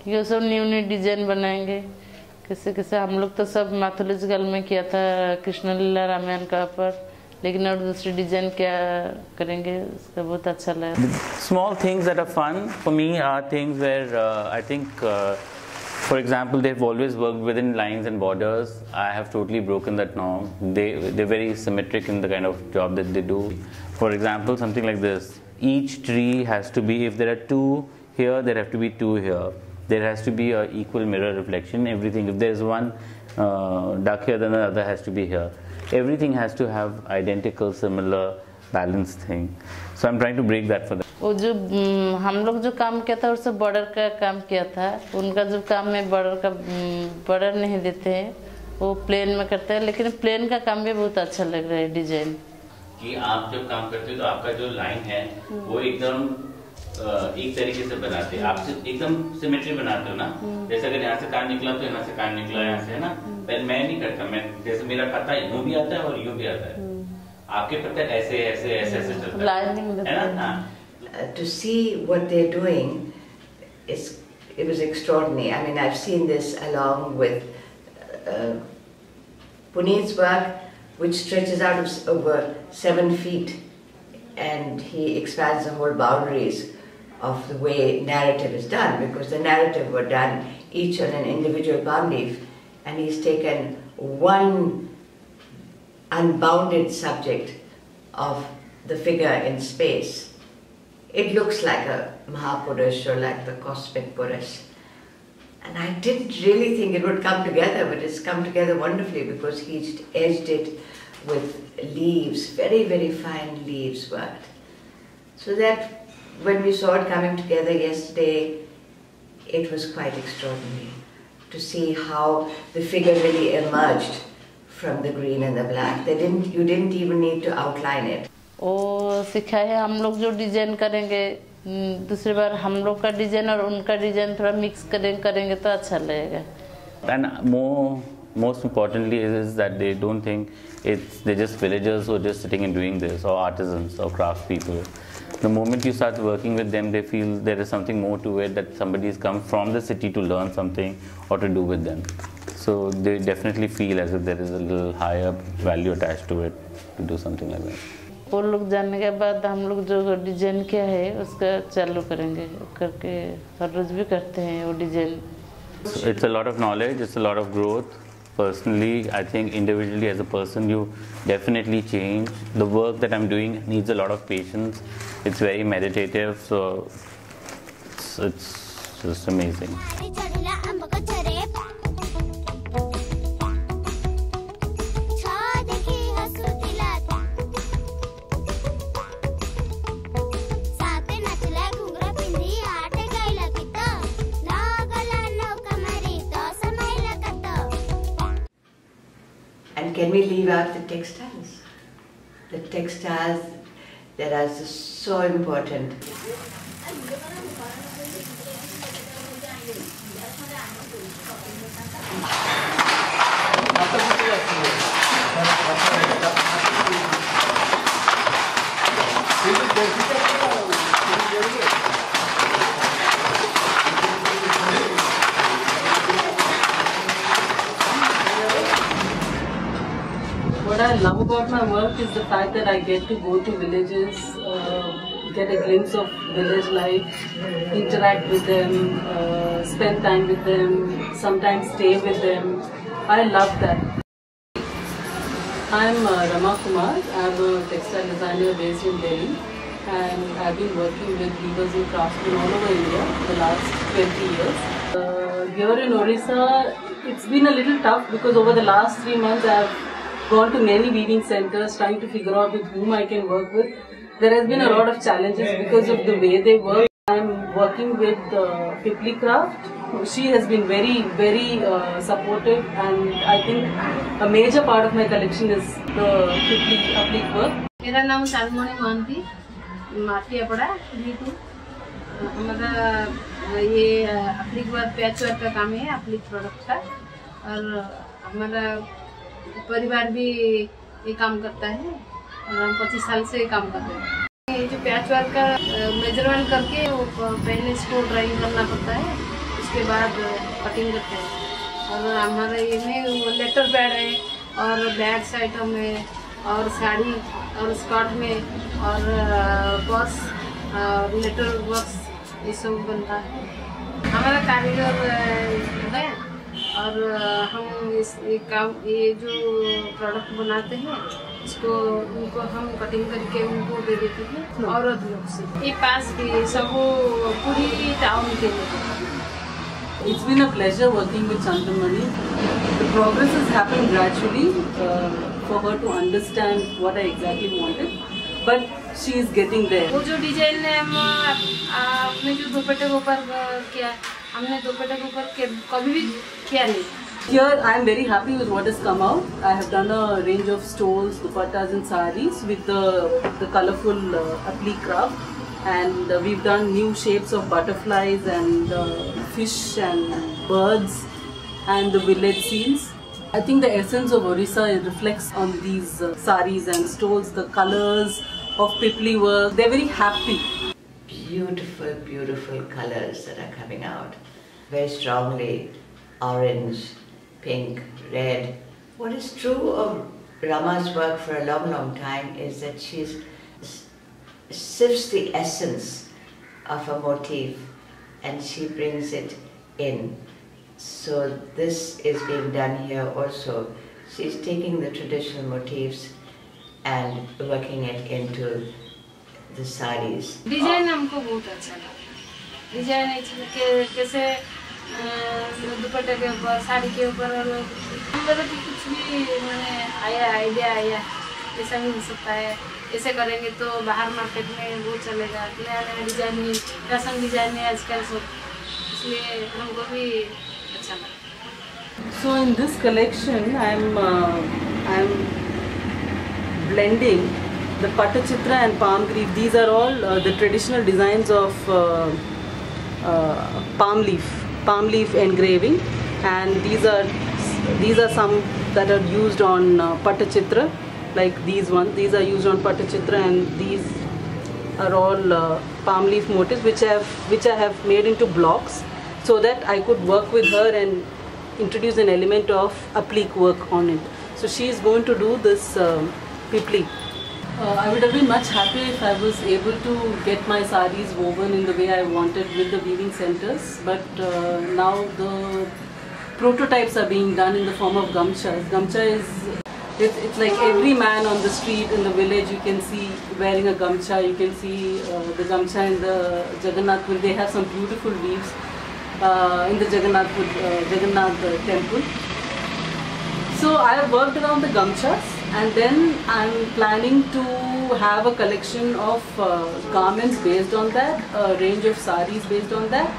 ये सब new design बनाएंगे. किसे हम लोग तो सब mythological में किया था कृष्ण लीला रामायण का पर, लेकिन और दूसरी डिजाइन क्या करेंगे उसका बहुत अच्छा लगा. Small things that are fun for me are things where I think For example, they've always worked within lines and borders. I have totally broken that norm. They're very symmetric in the kind of job that they do. For example, something like this. Each tree has to be, if there are 2 here, there have to be 2 here. There has to be an equal mirror reflection. Everything, if there's one duck here, then the other has to be here. Everything has to have identical, similar, balanced thing. So I'm trying to break that for them. वो जो हम लोग जो काम किया था उससे border का काम किया था, उनका जो काम में बॉर्डर नहीं देते हैं, वो प्लेन में करते हैं, लेकिन प्लेन का काम भी बहुत अच्छा लग रहा है डिजाइन। कि आप जब काम करते हो तो आपका जो लाइन है वो एकदम एक तरीके से बनाते हैं, आप एकदम सिमेट्री बनाते हो ना, जैसे अगर यहाँ से कान निकला तो यहाँ से कान निकला, यहाँ से है ना, पर मैं नहीं करता, मैं जैसे मेरा पत्ता यूं भी आता है और यूं भी आता है, आपके पत्ते ऐसे ऐसे ऐसे ऐसे चलता है ना। To see what they're doing it was extraordinary. I mean, I've seen this along with Puneet's work, which stretches out over 7 feet, and he expands the whole boundaries of the way narrative is done, because the narrative were done each on an individual palm leaf, and he's taken one unbounded subject of the figure in space. It looks like a Mahapurush or like the cosmic Purush. And I didn't really think it would come together, but it's come together wonderfully because he's edged it with leaves, very, very fine leaves worked. So that when we saw it coming together yesterday, it was quite extraordinary to see how the figure really emerged from the green and the black. You didn't even need to outline it. वो सिखाया है, हम लोग जो design करेंगे दूसरी बार हम लोग का डिजाइन और उनका डिजाइन थोड़ा मिक्स करेंगे तो अच्छा लगेगा। And most importantly is that they don't think they're just villagers who are just sitting and doing this, or artisans or craft people. The moment you start working with them, they feel there is something more to it, that somebody's come from the city to learn something or to do with them. So they definitely feel as if there is a little higher value attached to it to do something like that. वो लोग जानने के बाद हम लोग जो design किया है उसका चालू करेंगे करके हर रोज भी करते हैं वो design. It's a lot of knowledge, it's a lot of growth. Personally, I think individually as a person you definitely change. The work that I'm doing needs a lot of patience. It's very meditative, so it's just amazing. And can we leave out the textiles? The textiles that are so important. What I love about my work is the fact that I get to go to villages, get a glimpse of village life, interact with them, spend time with them, sometimes stay with them. I love that. I'm Rama Kumar. I'm a textile designer based in Delhi, and I've been working with weavers and craftsmen all over India for the last 20 years. Here in Odisha, it's been a little tough because over the last 3 months I've gone to many weaving centers trying to figure out with whom I can work with. There has been a lot of challenges because of the way they work. I'm working with Pipli Craft. She has been very, very supportive, and I think a major part of my collection is the Pipli work. मेरा नाम शालमणि मांती, माटी अपड़ा नीतू। हमारा ये applique work patch work का काम है, applique product का, और हमारा परिवार भी ये काम करता है और हम 25 साल से ये काम कर रहे हैं। ये जो पैच वर्क का मेजरमेंट करके वो पहले इसको ड्राइंग करना पड़ता है, उसके बाद कटिंग करते हैं। और हमारे ये में लेटर पैड है और बैग्स आइटम है और साड़ी और स्कर्ट में और पर्स लेटर वर्क्स ये सब बनता है। हमारा कारीगर है और हम ये जो प्रोडक्ट बनाते हैं इसको उनको हम कटिंग करके उनको दे देते हैं औरत लोग से। ये पास के सब पूरी टाउन के लिए। It's been a pleasure working with Manthan MATI. The progress has happened gradually for her to understand what I exactly wanted, but she is getting there. वो जो डिजाइन आपने जो दुपट्टे के ऊपर किया, हमने दुपट्टे के ऊपर कभी भी किया नहीं। Here I am very happy with what has come out. I have done a range of stoles, dupattas and saris with the colourful applique craft, and we've done new shapes of butterflies and fish and birds and the village scenes. I think the essence of Odisha reflects on these saris and stoles, the colours of pipli work. They're very happy. Beautiful, beautiful colours that are coming out. Very strongly orange, pink, red. What is true of Rama's work for a long, long time is that she sifts the essence of a motif and she brings it in. So this is being done here also. She's taking the traditional motifs and working it into the saris. Design हमको बहुत अच्छा लगा। Design कैसे दुपट्टे के ऊपर, साड़ी के ऊपर अंदर भी कुछ भी मैंने आइडिया आया ऐसा भी हो सकता है। ऐसे करेंगे तो बाहर मार्केट में वो चलेगा। नया नया डिजाइन में फैशन डिजाइन में आजकल सब, इसलिए हमको भी अच्छा लगा। So in this collection, I'm blending the Pattachitra and palm leaf. These are all the traditional designs of palm leaf engraving, and these are some that are used on Pattachitra, like these ones. These are used on Pattachitra, and these are all palm leaf motifs which I have made into blocks so that I could work with her and introduce an element of applique work on it. So she is going to do this pipli. I would have been much happier if I was able to get my saris woven in the way I wanted with the weaving centers, but now the prototypes are being done in the form of gamchas. Gamcha it's like every man on the street in the village you can see wearing a gamcha. You can see the gamcha in the Jagannath. They have some beautiful weaves in the Jagannath temple. So I have worked around the gamchas, and then I'm planning to have a collection of garments based on that, a range of saris based on that.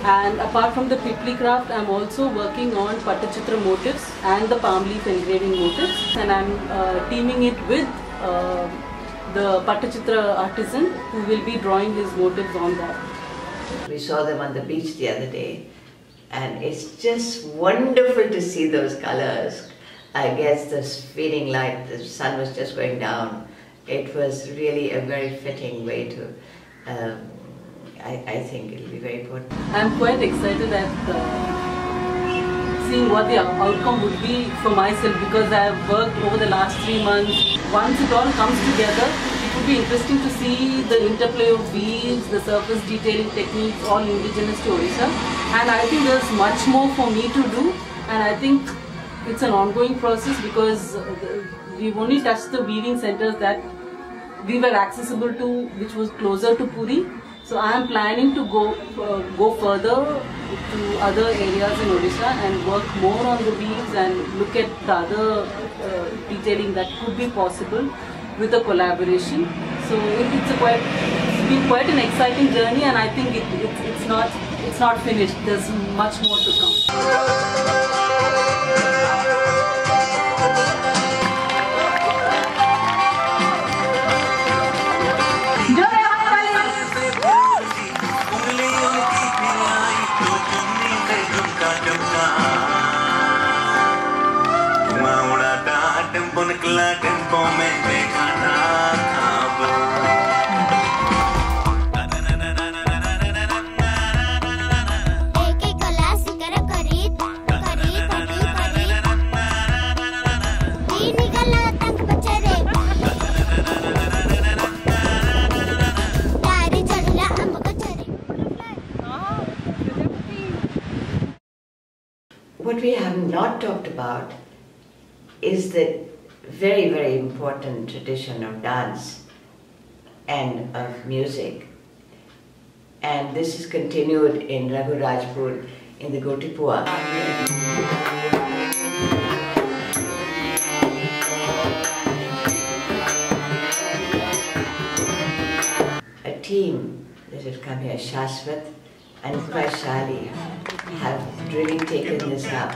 And apart from the pipli craft, I'm also working on Pattachitra motifs and the palm leaf engraving motifs, and I'm teaming it with the Pattachitra artisan who will be drawing his motifs on that. We saw them on the beach the other day, and it's just wonderful to see those colors. I guess this feeling like the sun was just going down. It was really a very fitting way to, I think it'll be very important. I'm quite excited at seeing what the outcome would be for myself, because I have worked over the last 3 months. Once it all comes together, it would be interesting to see the interplay of weaves, the surface detailing techniques, all indigenous to Odisha. And I think there's much more for me to do, and I think it's an ongoing process because we've only touched the weaving centers that we were accessible to, which was closer to Puri. So I am planning to go further to other areas in Odisha and work more on the weaves and look at the other detailing that could be possible with a collaboration. So it's been quite an exciting journey, and I think it's not finished. There's much more to come. What we have not talked about is the very, very important tradition of dance and of music. And this is continued in Raghu Rajput in the Gotipua. A team that has come here, Shashwat and Vaishali, have really taken this up.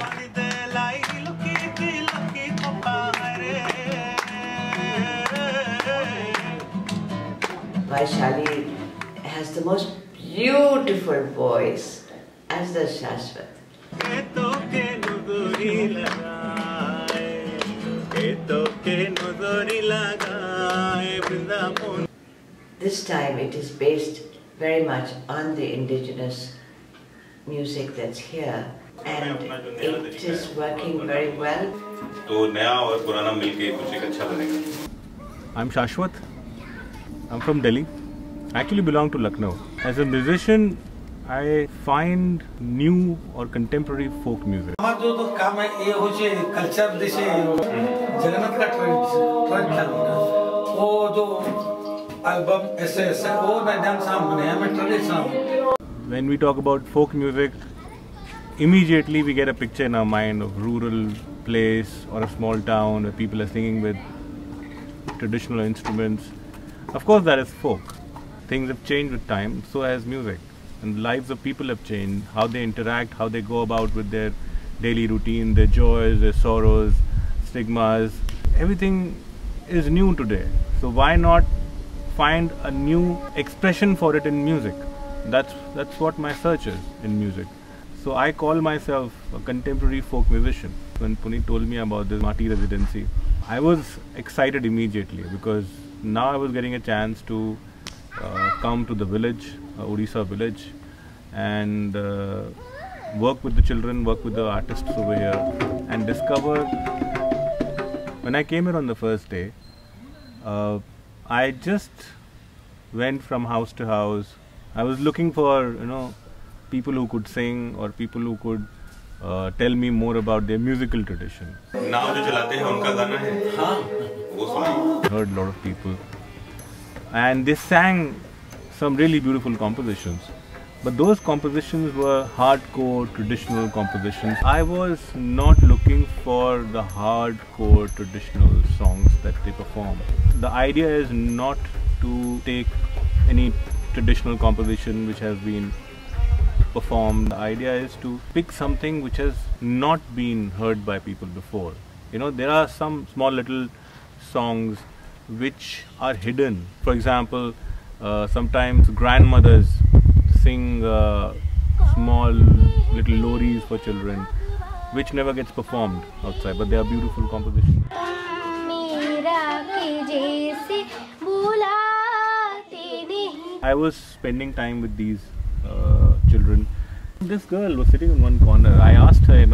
Vaishali has the most beautiful voice, as does Shashwat. This time it is based very much on the indigenous music that's here, and it is working very well. I'm Shashwat. I'm from Delhi. I actually belong to Lucknow. As a musician, I find new or contemporary folk music. When we talk about folk music, immediately we get a picture in our mind of rural place or a small town where people are singing with traditional instruments. Of course, that is folk. Things have changed with time, so has music. And the lives of people have changed, how they interact, how they go about with their daily routine, their joys, their sorrows, stigmas. Everything is new today. So why not find a new expression for it in music? That's what my search is in music. So I call myself a contemporary folk musician. When Puneet told me about this Arts Residency, I was excited immediately because now I was getting a chance to come to the village, Odisha village, and work with the children, work with the artists over here, and discover. When I came here on the first day, I just went from house to house. I was looking for, people who could sing or people who could tell me more about their musical tradition. Now जो चलाते हैं उनका गाना है, हाँ, वो सुनाइए. Heard a lot of people, and they sang some really beautiful compositions. But those compositions were hardcore traditional compositions. I was not looking for the hardcore traditional songs that they perform. The idea is not to take any traditional composition which has been performed. The idea is to pick something which has not been heard by people before. There are some small little songs which are hidden. For example, sometimes grandmothers sing small little loris for children, which never gets performed outside, but they are beautiful compositions. I was spending time with these children. This girl was sitting in one corner. I asked her,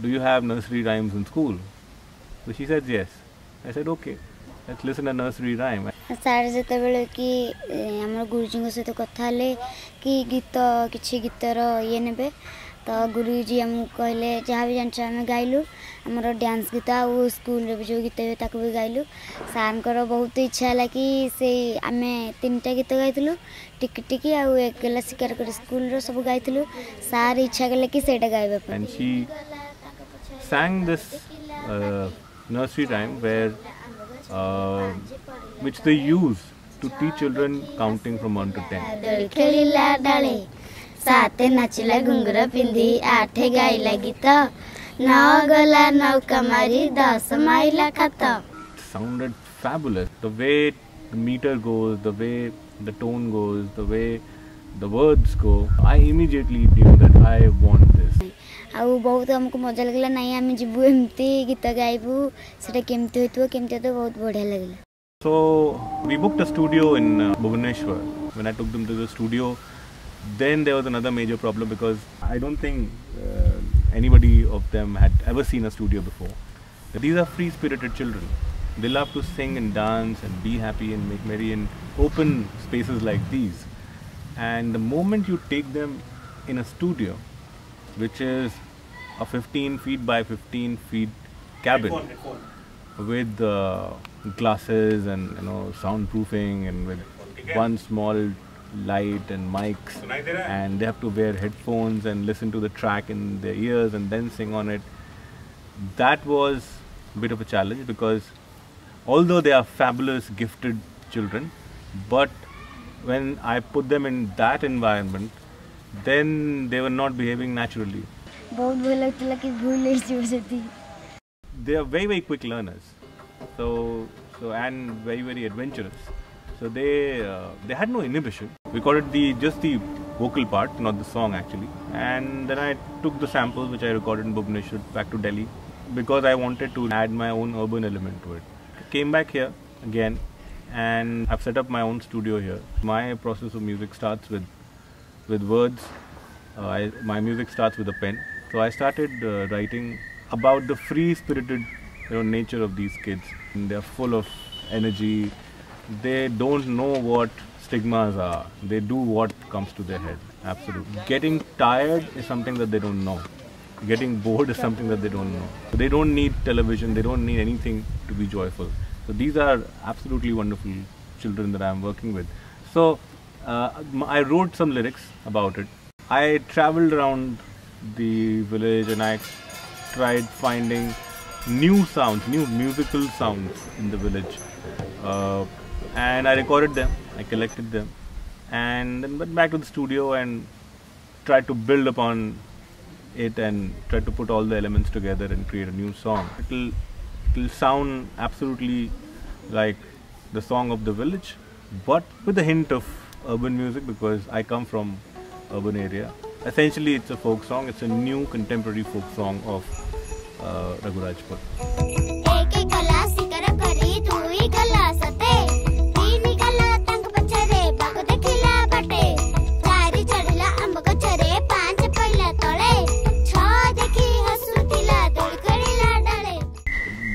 do you have nursery rhymes in school? So she said yes. I said okay, let's listen a nursery rhyme. सारे जेतेबेले कि हमर गुरुजी सहित कथा हेले कि गीत किछि गीतर ये नेबे तो गुरुजी हम कहले जहाँ भी जानछ हम गाइलु हमर डांस गीत आ स्कूल रे जो गीत हे ताको भी गाइलु सारंकर बहुत इच्छा हला कि से आमे तीनटा गीत गाइतलु टिक टिकी आ एकला शिकार कर स्कूल रो सब गाइतलु सार इच्छा गले कि सेटा गाइबे पर and she sang this nursery rhyme where which they use to teach children counting from 1 to 10. खेलिला डाले साथे नाचिला घुंगरा पिंदी आठे गाइला गीत नौ गला नौ कमारी 10 माइला खाता. Sounded fabulous. The way the meter goes, the way the tone goes, the way the words go, I immediately knew that I want this. आउ बहुत हमको मजा लगला नहीं हम जिबु एमती गीत गाइबु सेटा केमती होइतो केमती तो बहुत बढ़िया लगला. So we booked a studio in Bhubaneswar. When I took them to the studio, then there was another major problem because I don't think anybody of them had ever seen a studio before. These are free-spirited children. They love to sing and dance and be happy and make merry in open spaces like these. And the moment you take them in a studio, which is a 15 feet by 15 feet cabin with glasses and soundproofing and with one small light and mics, and they have to wear headphones and listen to the track in their ears and then sing on it. That was a bit of a challenge, because although they are fabulous, gifted children, but when I put them in that environment, then they were not behaving naturally. They are very, very quick learners, so and very, very adventurous. So they had no inhibition. We recorded just the vocal part, not the song actually. And then I took the samples which I recorded in Bhubaneswar back to Delhi, because I wanted to add my own urban element to it. I came back here again, and I've set up my own studio here. My process of music starts with words. My music starts with a pen. So I started writing about the free-spirited nature of these kids. And they're full of energy. They don't know what stigmas are. They do what comes to their head. Absolutely. Getting tired is something that they don't know. Getting bored is something that they don't know. So they don't need television. They don't need anything to be joyful. So these are absolutely wonderful children that I'm working with. So I wrote some lyrics about it. I traveled around the village and I tried finding new sounds, new musical sounds in the village. And I recorded them, I collected them, and then went back to the studio and tried to build upon it and tried to put all the elements together and create a new song. It'll sound absolutely like the song of the village, but with a hint of urban music, because I come from urban area. Essentially, it's a folk song. It's a new contemporary folk song of Raghurajpur.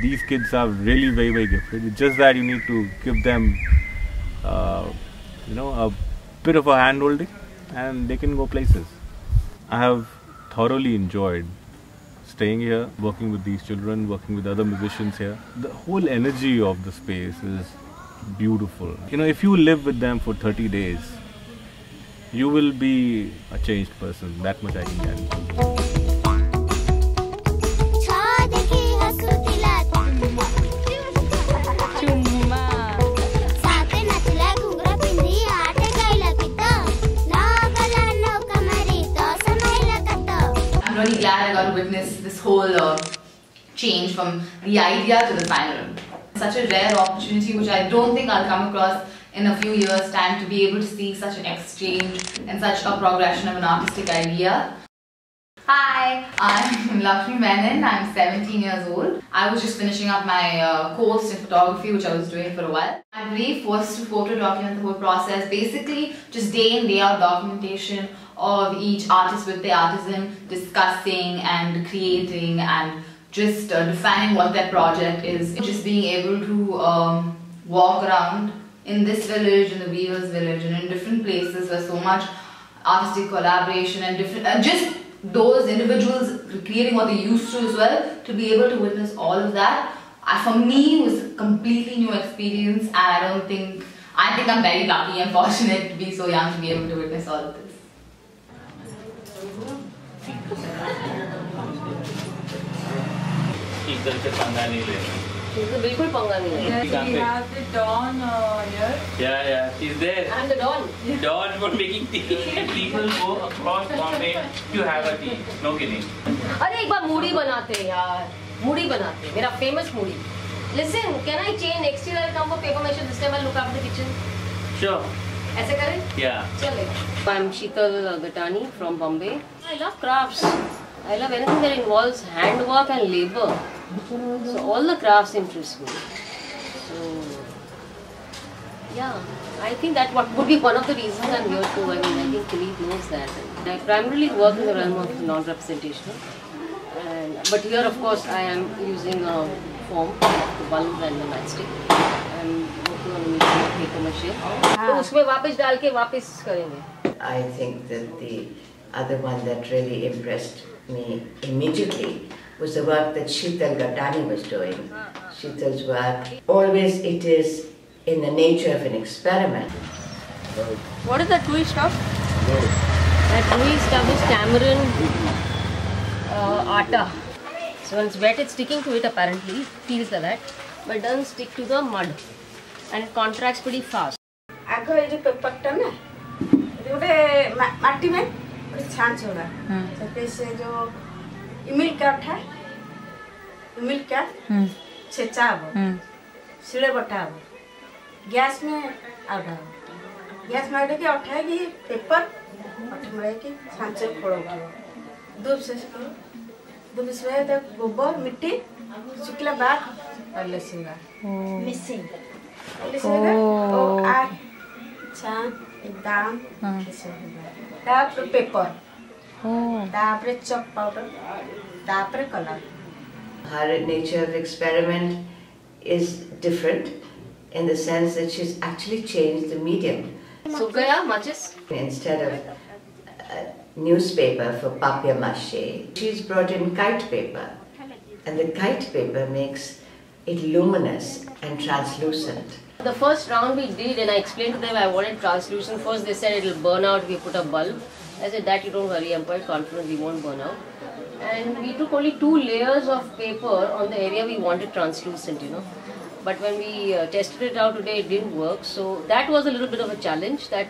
These kids are really very, very gifted. It's just that you need to give them, a bit of a hand holding, and they can go places. I have thoroughly enjoyed staying here, working with these children, working with other musicians here. The whole energy of the space is beautiful. If you live with them for 30 days, you will be a changed person. That much I can guarantee. I'm really glad I got to witness this whole change from the idea to the final. Such a rare opportunity which I don't think I'll come across in a few years' time, to be able to see such an exchange and such a progression of an artistic idea. Hi, I'm Lakshmi Menon. I'm 17 years old. I was just finishing up my course in photography, which I was doing for a while. My brief was to photo document the whole process, basically just day in, day out documentation of each artist with their artisan, discussing and creating and just defining what their project is. Just being able to walk around in this village, in the Weavers village, and in different places where so much artistic collaboration and different, just those individuals creating what they used to as well, to be able to witness all of that, for me was a completely new experience, and I think I'm very lucky and fortunate to be so young to be able to witness all of this. बिल्कुल पंगा नहीं है. Yes, we have the Dawn here. Yeah, she's there. I'm the Dawn. Dawn for making tea. And people go across Bombay to have a tea. No kidding. अरे एक बार मूढ़ी बनाते हैं यार. मूढ़ी बनाते हैं. मेरा famous मूढ़ी. Listen, can I change next year? I'll come for paper mache. This time I'll look after the kitchen. Sure. ऐसे करें? Yeah. चलेगा. I'm Sheetal Gatani from Bombay. I love crafts. I love anything that involves handwork and labor. So all the crafts interest me. So yeah, I think that would be one of the reasons I'm here too. I mean, I think Puneet knows that. And I primarily work in the realm of non-representational. But here, of course, I am using a form, the bulb and the matchstick. I'm working on a medium of paper mache. तो उसमें वापस डाल के वापस करेंगे. I think that the other one that really impressed me immediately was the work that Sheetal Gatani was doing. Sheetal's work, always it is in the nature of an experiment. What is the twist of? That twist of is tamarind atta. So when it's wet, it's sticking to it apparently, feels like that, but it doesn't stick to the mud and it contracts pretty fast. आगे ये जो paper टा ना, ये उड़े माटी में उड़े छांच होगा, तो इससे जो इमिल कैट है, इमिल कैट छेचा वो, सिले बटा वो, गैस में आड़ा वो, गैस में आड़े के उठाएगी पेपर, उठाएगी छांच खोलोगे, दूध इसमें तो गोबर मिट्टी शुक्ला बाग और लसींगा, मिसिंग, लसींगा, और आ छान दाम, तापर पेपर, तापर चॉक पाउडर, तापर colour. Her nature of experiment is different in the sense that she's actually changed the medium. Sugaya matches. Instead of newspaper for papier-mâché, she's brought in kite paper, and the kite paper makes it luminous and translucent. The first round we did, and I explained to them I wanted translucent. First they said it will burn out if we put a bulb. I said that you don't worry, I'm quite confident we won't burn out. And we took only 2 layers of paper on the area we wanted translucent, you know. But when we tested it out today, it didn't work. So that was a little bit of a challenge, that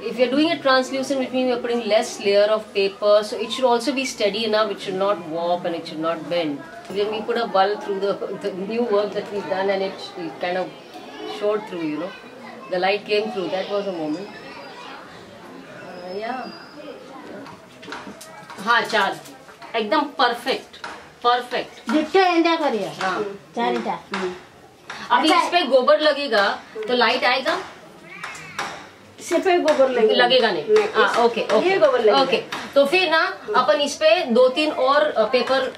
if you're doing it translucent, which means you're putting less layer of paper, so it should also be steady enough, it should not warp and it should not bend. When we put a bulb through the new work that we've done, and it kind of showed through, you know. The light came through, that was a moment. Yeah. हाँ, 4. एकदम perfect. Ditto Enda करिए. हाँ. 4टा. अभी इस पे गोबर लगेगा तो लाइट आएगा. इस पे गोबर लगेगा नहीं. हाँ, ओके. ये गोबर लगेगा. ओके. तो फिर ना अपन इस पे 2-3 और पेपर.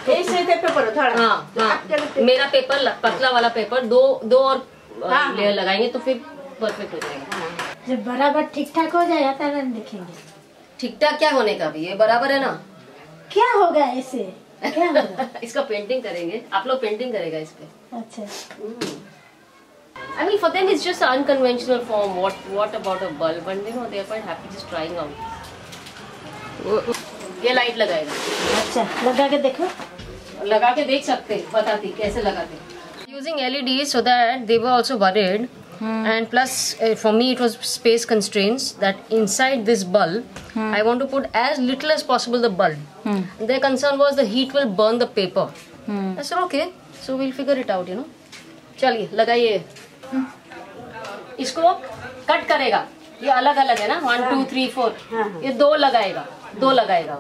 ऐसे पेपर थोड़ा. हाँ. मेरा पेपर पतला वाला पेपर 2 और लेयर लगाएंगे तो फिर परफेक्ट हो जाएगा. जब बराबर ठीक ठाक हो जाएगा तब देखेंगे. ठीक ठाक क्या होने का भी, ये बराबर है ना. क्या होगा ऐसे, क्या होगा? इसका पेंटिंग करेंगे. आप लोग पेंटिंग करेगा इस पे. अच्छा. I mean, for them it's just an unconventional form. What about a bulb? And you know they are quite happy just trying out. ये लाइट लगाएगा. अच्छा, लगा के देखो. लगा के देख सकते, बताती कैसे लगाते. Using LEDs so that they were also worried. And plus for me it was space constraints, that inside this bulb I want to put as little as possible the bulb. Their concern was the heat will burn the paper. I said okay, so we'll figure it out, you know. चलिए लगाइए. इसको cut करेगा. ये अलग अलग है ना, 1 2 3 4. ये 2 लगाएगा.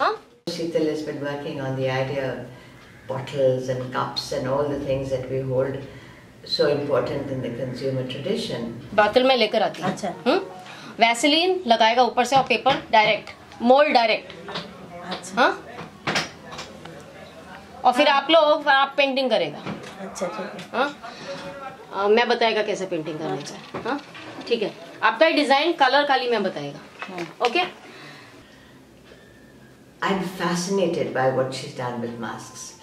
हाँ. Sheetal has been working on the idea of bottles and cups and all the things that we hold so important in the consumer tradition. बोतल में लेकर आती है. अच्छा. वैसलीन लगाएगा ऊपर से और पेपर डायरेक्ट, मोल्ड डायरेक्ट. अच्छा. हाँ. और फिर आप पेंटिंग करेगा. अच्छा, ठीक है. हाँ. मैं बताएगा कैसे पेंटिंग करना है. हाँ. ठीक है. आपका डिजाइन कलर खाली मैं बताएगा. Okay. I'm fascinated by what she's done with masks,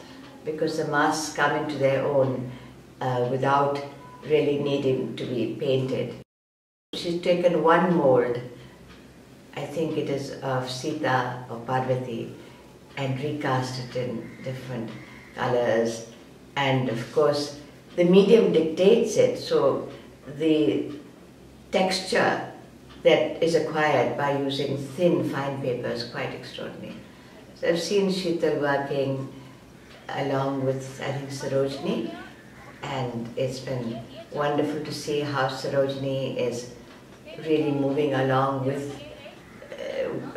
because the masks come into their own without really needing to be painted. She's taken one mold, I think it is of Sita or Parvati, and recast it in different colors, and of course the medium dictates it, so the texture that is acquired by using thin fine paper is quite extraordinary. So I've seen Sheetal working along with, I think, Sarojini, and it's been wonderful to see how Sarojini is really moving along with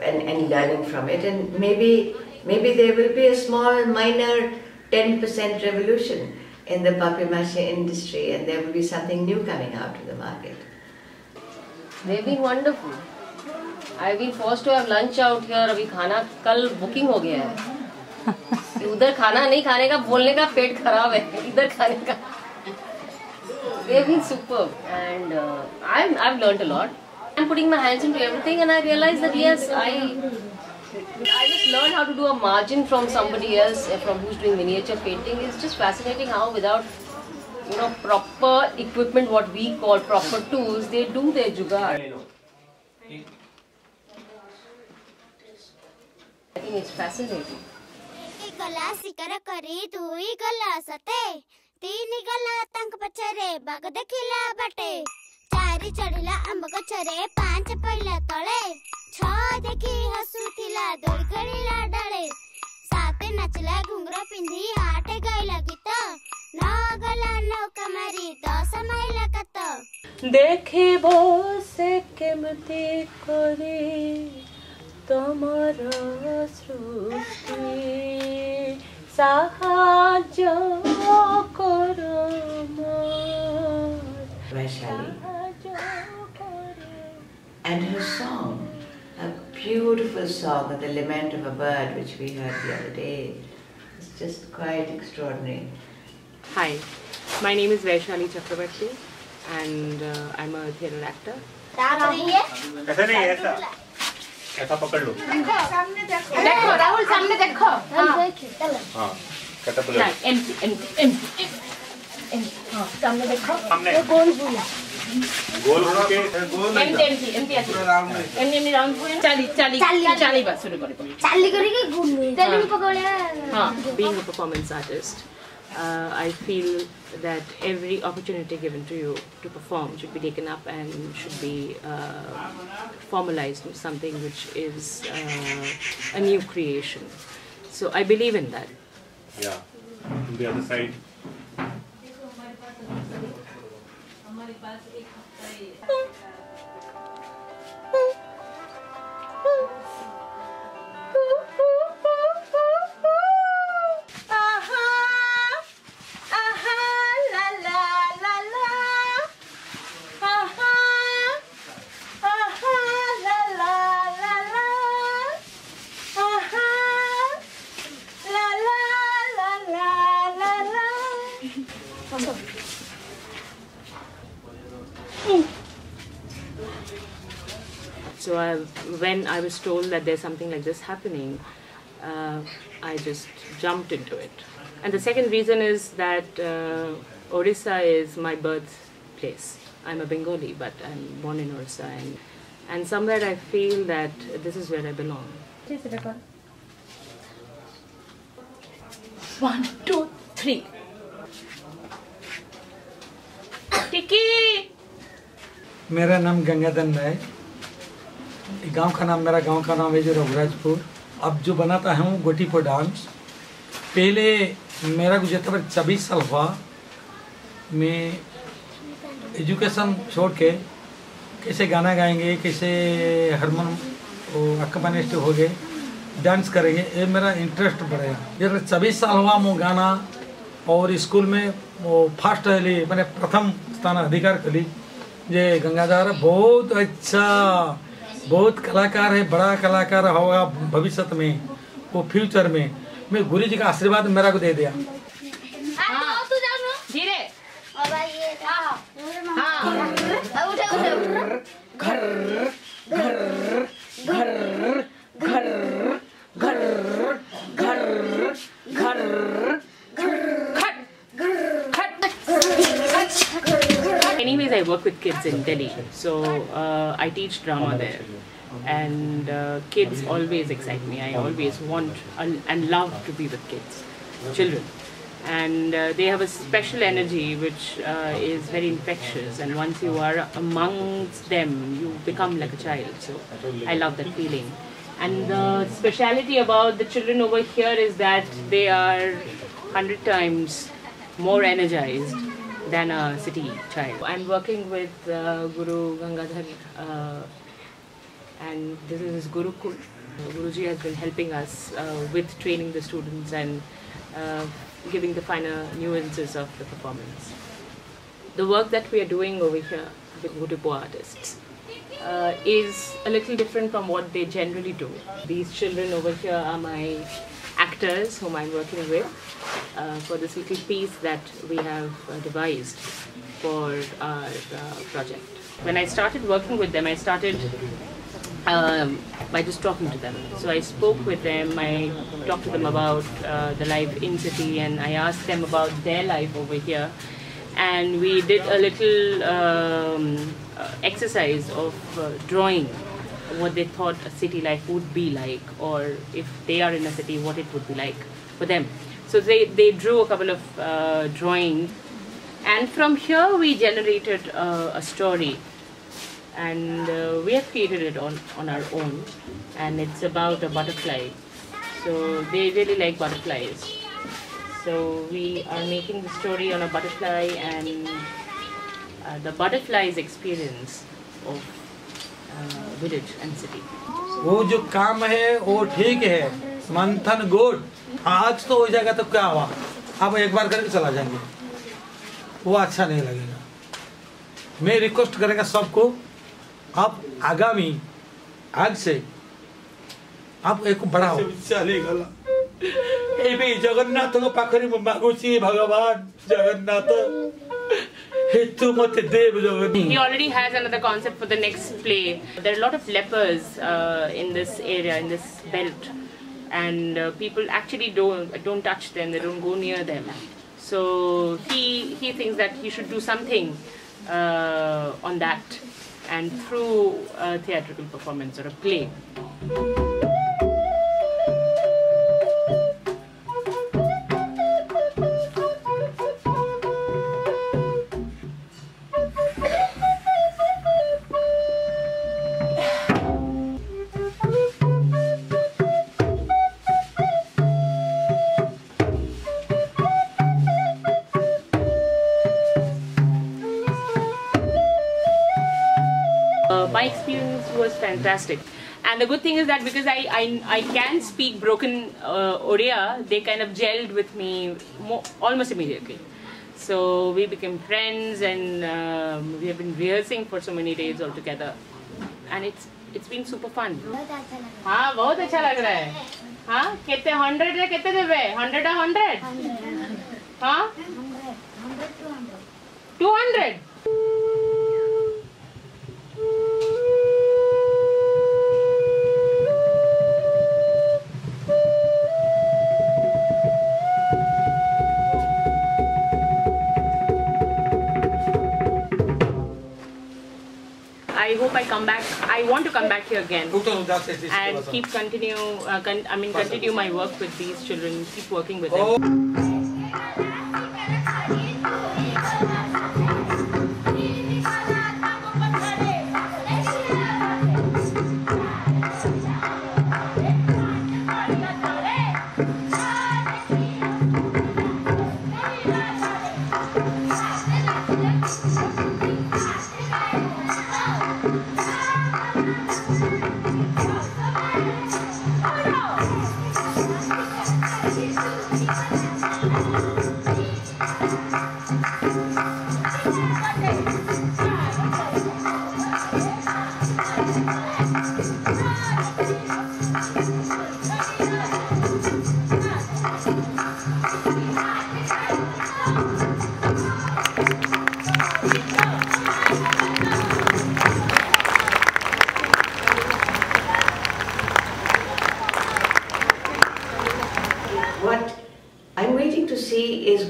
and learning from it, and maybe there will be a small minor 10% revolution in the papier-mâché industry, and there will be something new coming out to the market. They've been wonderful. I've been forced to have lunch out here. अभी खाना कल booking हो गया है. उधर खाना नहीं खाने का, बोलने का पेट खराब है. इधर खाने का. They've been superb, and I've learned a lot. I'm putting my hands into everything, and I realized that yes, I just learned how to do a margin from somebody else, from who's doing miniature painting. It's just fascinating how without proper equipment, what we call proper tools, they do their jugaad. I think it's fascinating. चारी चढ़िला अंब गछरे पांच पड़िला तळे छ देखी हसुथिला दोड़ खेलिला डाले साते नाचला घुंगरा पिंधी आटे गाइला गीत न गला नौका मारी 10 माइला कत देखिबो से केमती करे तमरा सृष्टि साहाय्य करो Vaishali. And her song, a beautiful song of the lament of a bird which we heard the other day. It's just quite extraordinary. Hi, my name is Vaishali Chakravarti and I'm a theatre actor. ऐसा नहीं ऐसा ऐसा पकड़ लो देखो राहुल सामने देखो हाँ कटा पकड़ empty सामने देखो सामने गोल बोला गोल के गोल empty राउंड हुए चाली बस शुरू करो चाली करके गोल हुए चाली पकड़िया हाँ, being a performance artist, I feel that every opportunity given to you to perform should be taken up and should be formalized into something which is a new creation. So I believe in that. Yeah, on the other side. So when I was told that there's something like this happening, I just jumped into it. And the second reason is that Odisha is my birthplace. I'm a Bengali, but I'm born in Odisha, and somewhere I feel that this is where I belong. 1 2 3 Tiki! मेरा नाम गंगाधर है। गांव का नाम मेरा गांव का नाम है जो रघुराजपुर। अब जो बनाता हूँ गोटी पर डांस। पहले मेरा गुजरता पर 26 साल हुआ। मैं एजुकेशन छोड़ के कैसे गाना गाएंगे, कैसे हारमोनियम अकम्पनिस्ट हो गए, डांस करेंगे, ये मेरा इंटरेस्ट बढ़ेगा। जब 26 साल हुआ मैं गाना और स्कूल में वो फर्स्ट ली मैंने प्रथम स्थान अधिकार करी। ये गंगाधर बहुत अच्छा, बहुत कलाकार है, बड़ा कलाकार होगा भविष्य में, वो फ्यूचर में। मैं गुरु जी का आशीर्वाद मेरा को दे दिया। Anyways, I work with kids in Delhi, so I teach drama there, and kids always excite me. I always want and love to be with kids, children, and they have a special energy which is very infectious, and once you are amongst them, you become like a child. So I love that feeling. And the speciality about the children over here is that they are 100 times more energized than a city child. I'm working with Guru Gangadhar, and this is his Gurukul. Guruji has been helping us with training the students and giving the finer nuances of the performance. The work that we are doing over here with Gurupo artists is a little different from what they generally do. These children over here are my actors whom I'm working with for this little piece that we have devised for our project. When I started working with them, I started by just talking to them. So I spoke with them, I talked to them about the life in city, and I asked them about their life over here. And we did a little exercise of drawing what they thought a city life would be like, or if they are in a city, what it would be like for them. So they drew a couple of drawings, and from here we generated a story, and we have created it on our own, and it's about a butterfly. So they really like butterflies. So we are making the story on a butterfly and the butterfly's experience of village and city. वो जो काम है वो ठीक है, मंथन good, आज तो हो जाएगा तो क्या हुआ, अब एक बार करके चला जाएंगे, वो अच्छा नहीं लगेगा। मैं रिक्वेस्ट करेंगे सबको, आप आगामी आज से आप एक बढ़ाओ। एबे जगन्नाथ को पाखरी मागुची भगवान जगन्नाथ हेतु मत देव Jagannath. He already has another concept for the next play. There are a lot of lepers in this area, in this belt, and people actually don't touch them, they don't go near them. So he thinks that he should do something on that, and through a theatrical performance or a play. My experience was fantastic, and the good thing is that because I can speak broken Odia, they kind of gelled with me almost immediately. So we became friends, and we have been rehearsing for so many days all together, and it's been super fun. हाँ बहुत अच्छा लग रहा है। हाँ कितने 100 है कितने देवे 100 or 100? हाँ 200. I hope I come back. I want to come back here again and continue my work with these children, keep working with them.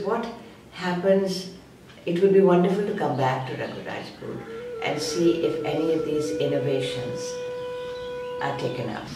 What happens. It would be wonderful to come back to Raghurazpur and see if any of these innovations are taken up.